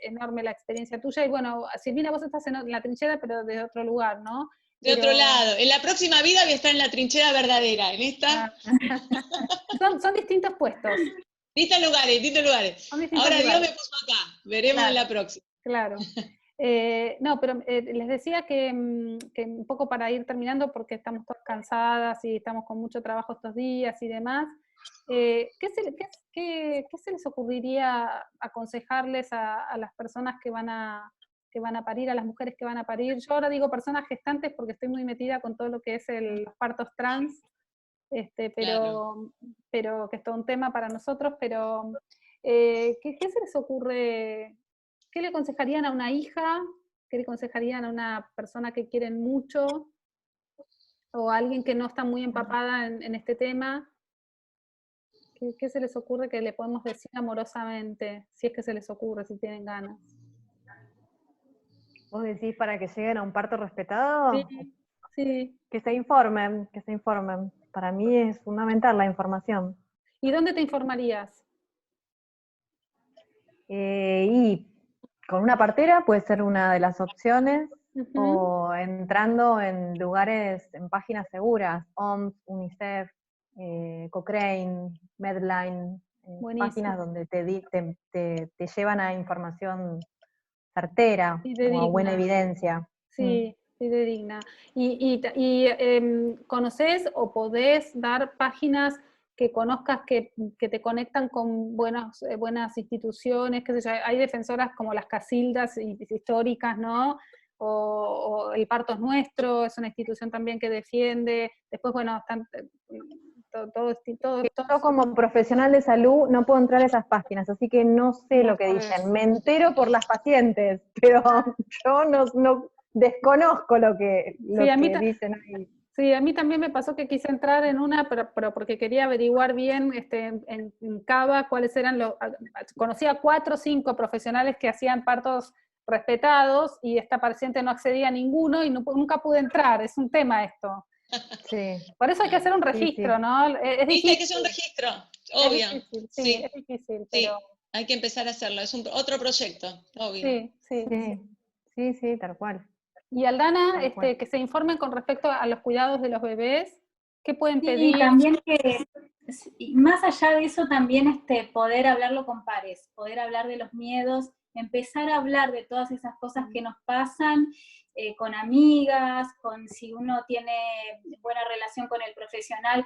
enorme la experiencia tuya, y bueno, Silvina, vos estás en la trinchera, pero de otro lugar, ¿no? De otro lado, en la próxima vida voy a estar en la trinchera verdadera, en esta... Son distintos puestos. Distintos lugares. Ahora Dios me puso acá, veremos en la próxima. Claro. No, pero les decía que un poco para ir terminando, porque estamos todas cansadas y estamos con mucho trabajo estos días y demás, ¿qué se les ocurriría aconsejarles a las personas que van a parir, a las mujeres que van a parir? Yo ahora digo personas gestantes porque estoy muy metida con todo lo que es los partos trans, Claro. pero que es todo un tema para nosotros, pero ¿qué se les ocurre? ¿Qué le aconsejarían a una hija? ¿Qué le aconsejarían a una persona que quieren mucho? ¿O a alguien que no está muy empapada en este tema? ¿Qué se les ocurre que le podemos decir amorosamente? Si es que se les ocurre, si tienen ganas. ¿Vos decís para que lleguen a un parto respetado? Sí, sí. Que se informen, que se informen. Para mí es fundamental la información. ¿Y dónde te informarías? Y con una partera puede ser una de las opciones, o entrando en lugares, en páginas seguras, OMS, UNICEF, Cochrane, Medline, páginas donde te llevan a información certera o a buena evidencia. Sí, digna. ¿Y conoces o podés dar páginas que conozcas que te conectan con buenas instituciones? Qué sé yo, hay defensoras como las Casildas históricas, ¿no? O el Parto es Nuestro, es una institución también que defiende. Después, bueno, están Yo como profesional de salud no puedo entrar a esas páginas, así que no sé lo que dicen. Me entero por las pacientes, pero yo no desconozco lo que dicen ahí. Sí, a mí también me pasó que quise entrar en una, pero porque quería averiguar bien en Cava cuáles eran conocía 4 o 5 profesionales que hacían partos respetados y esta paciente no accedía a ninguno y nunca pude entrar. Es un tema esto. Sí. Por eso hay que hacer un registro, sí. ¿no? Es difícil. Hay que hacer un registro, obvio. Es difícil, sí, es difícil, pero... Hay que empezar a hacerlo, es otro proyecto, obvio. Sí, tal cual. Y Aldana, que se informen con respecto a los cuidados de los bebés, ¿qué pueden pedir? Y también que, más allá de eso, también poder hablarlo con pares, poder hablar de los miedos, empezar a hablar de todas esas cosas que nos pasan, con amigas, con si uno tiene buena relación con el profesional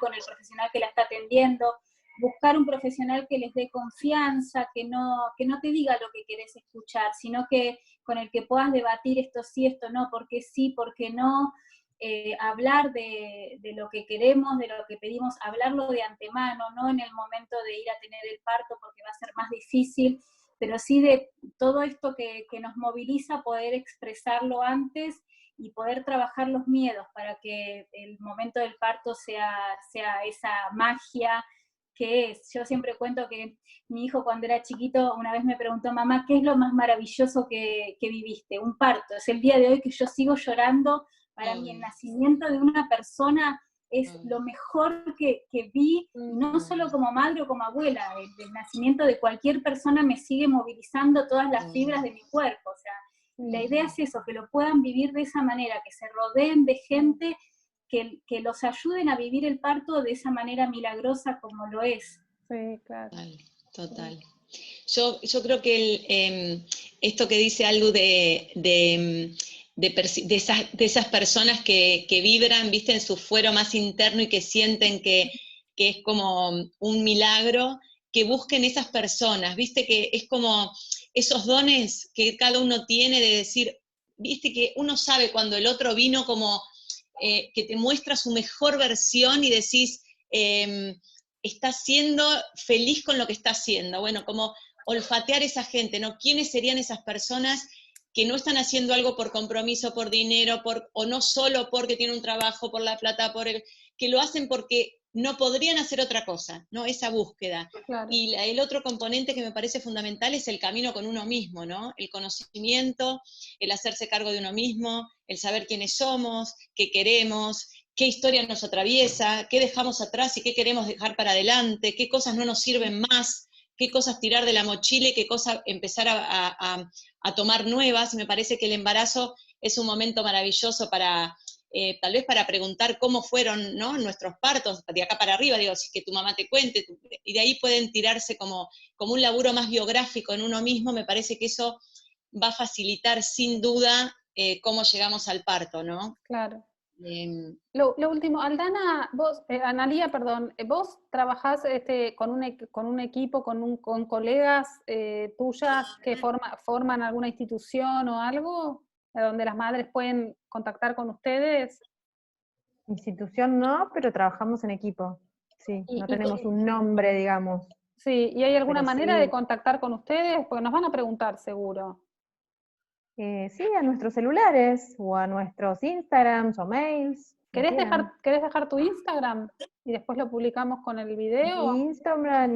que la está atendiendo, buscar un profesional que les dé confianza, que no te diga lo que querés escuchar, sino que con el que puedas debatir esto sí, esto no, por qué sí, por qué no, hablar de lo que queremos, de lo que pedimos, hablarlo de antemano, no en el momento de ir a tener el parto porque va a ser más difícil, pero sí de todo esto que nos moviliza, poder expresarlo antes y poder trabajar los miedos para que el momento del parto sea esa magia que es. Yo siempre cuento que mi hijo cuando era chiquito una vez me preguntó, mamá, ¿qué es lo más maravilloso que viviste? Un parto. Es el día de hoy que yo sigo llorando. Para mí el nacimiento de una persona es lo mejor que vi, no solo como madre o como abuela, el nacimiento de cualquier persona me sigue movilizando todas las fibras de mi cuerpo. O sea, la idea es eso, que lo puedan vivir de esa manera, que se rodeen de gente que los ayuden a vivir el parto de esa manera milagrosa como lo es. Sí, claro. Total. Yo creo que esto que dice algo de esas personas que vibran, viste, en su fuero más interno y que sienten que es como un milagro, que busquen esas personas, viste, que es como esos dones que cada uno tiene de decir, viste, que uno sabe cuando el otro vino como que te muestra su mejor versión y decís, está siendo feliz con lo que está haciendo. Bueno, como olfatear esa gente, ¿no? ¿Quiénes serían esas personas que no están haciendo algo por compromiso, por dinero, o no solo porque tienen un trabajo, por la plata, que lo hacen porque no podrían hacer otra cosa, ¿no? Esa búsqueda. Claro. Y el otro componente que me parece fundamental es el camino con uno mismo, ¿no? El conocimiento, el hacerse cargo de uno mismo, el saber quiénes somos, qué queremos, qué historia nos atraviesa, qué dejamos atrás y qué queremos dejar para adelante, qué cosas no nos sirven más, qué cosas tirar de la mochila y qué cosas empezar a tomar nuevas. Me parece que el embarazo es un momento maravilloso para, tal vez para preguntar cómo fueron, ¿no?, nuestros partos, de acá para arriba, digo, si que tu mamá te cuente, y de ahí pueden tirarse como un laburo más biográfico en uno mismo. Me parece que eso va a facilitar sin duda cómo llegamos al parto, ¿no? Claro. Lo último, Aldana, vos, Analía, perdón, vos trabajás con un equipo, con colegas tuyas que forman alguna institución o algo, donde las madres pueden contactar con ustedes. Institución no, pero trabajamos en equipo. Sí, no tenemos un nombre, digamos. Sí, ¿y hay alguna pero manera sí, de contactar con ustedes? Porque nos van a preguntar seguro. sí, a nuestros celulares, o a nuestros Instagrams o mails. ¿Querés dejar tu Instagram? Y después lo publicamos con el video. Mi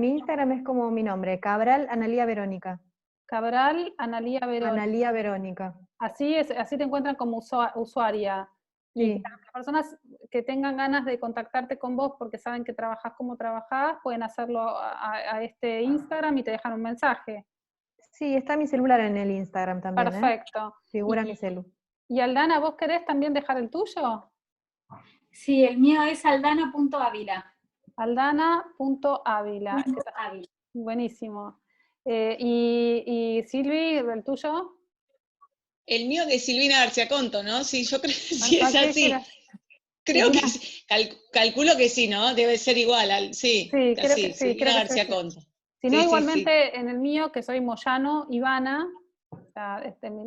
Instagram es como mi nombre, Cabral Analía Verónica. Cabral Analía Verónica. Analía Verónica. Así te encuentran como usuaria. Y Sí. las personas que tengan ganas de contactarte con vos porque saben que trabajás como trabajás, pueden hacerlo a este Instagram y te dejan un mensaje. Sí, está mi celular en el Instagram también. Perfecto. Figura mi celu. Y Aldana, ¿vos querés también dejar el tuyo? Sí, el mío es aldana.avila. Aldana.avila. Buenísimo. ¿Y Silvi, el tuyo? El mío de Silvina García Conto, ¿no? Sí, yo creo que sí es así. Creo que calculo que sí, ¿no? Debe ser igual, sí, Sí, creo así, que sí, Silvina creo que García sí. Conto. Si no, Sí, igualmente en el mío, que soy Moyano Ivana, o sea,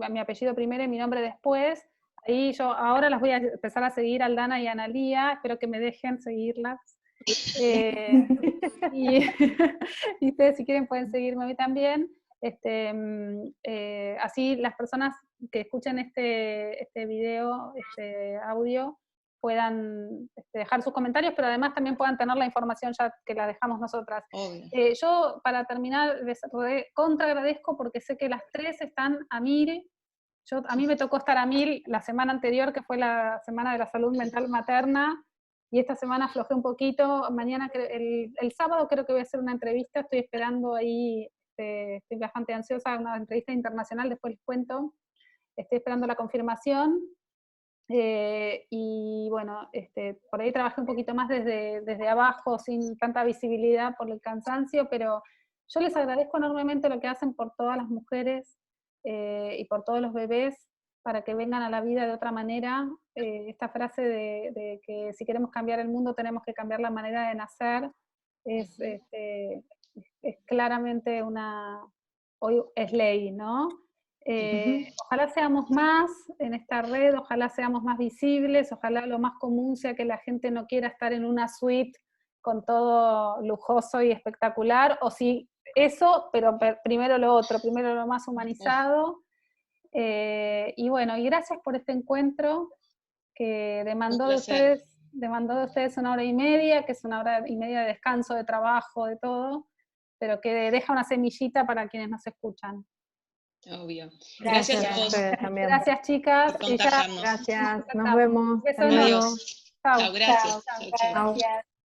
mi apellido primero y mi nombre después, ahí yo ahora las voy a empezar a seguir a Aldana y a Analía, espero que me dejen seguirlas. Y ustedes si quieren pueden seguirme a mí también. Así las personas que escuchen este video, este audio, puedan dejar sus comentarios, pero además también puedan tener la información ya que la dejamos nosotras. Yo, para terminar, les contra agradezco porque sé que las tres están a 1000. A mí me tocó estar a 1000 la semana anterior, que fue la Semana de la Salud Mental Materna, y esta semana aflojé un poquito. Mañana, el sábado creo que voy a hacer una entrevista, estoy esperando ahí, estoy bastante ansiosa, una entrevista internacional, después les cuento. Estoy esperando la confirmación. Y bueno, por ahí trabajé un poquito más desde abajo, sin tanta visibilidad por el cansancio, pero yo les agradezco enormemente lo que hacen por todas las mujeres y por todos los bebés, para que vengan a la vida de otra manera. Esta frase de que si queremos cambiar el mundo tenemos que cambiar la manera de nacer, es claramente hoy es ley, ¿no? Ojalá seamos más en esta red, ojalá seamos más visibles, ojalá lo más común sea que la gente no quiera estar en una suite con todo lujoso y espectacular, o si eso, pero primero lo otro, primero lo más humanizado. Y bueno, y gracias por este encuentro que demandó de ustedes 1 hora y media, que es 1 hora y media de descanso, de trabajo, de todo, pero que deja una semillita para quienes nos escuchan. Obvio. Gracias a vos. Gracias, chicas. Por contactarnos. Gracias, nos vemos. Adiós. Chao, gracias. Chao.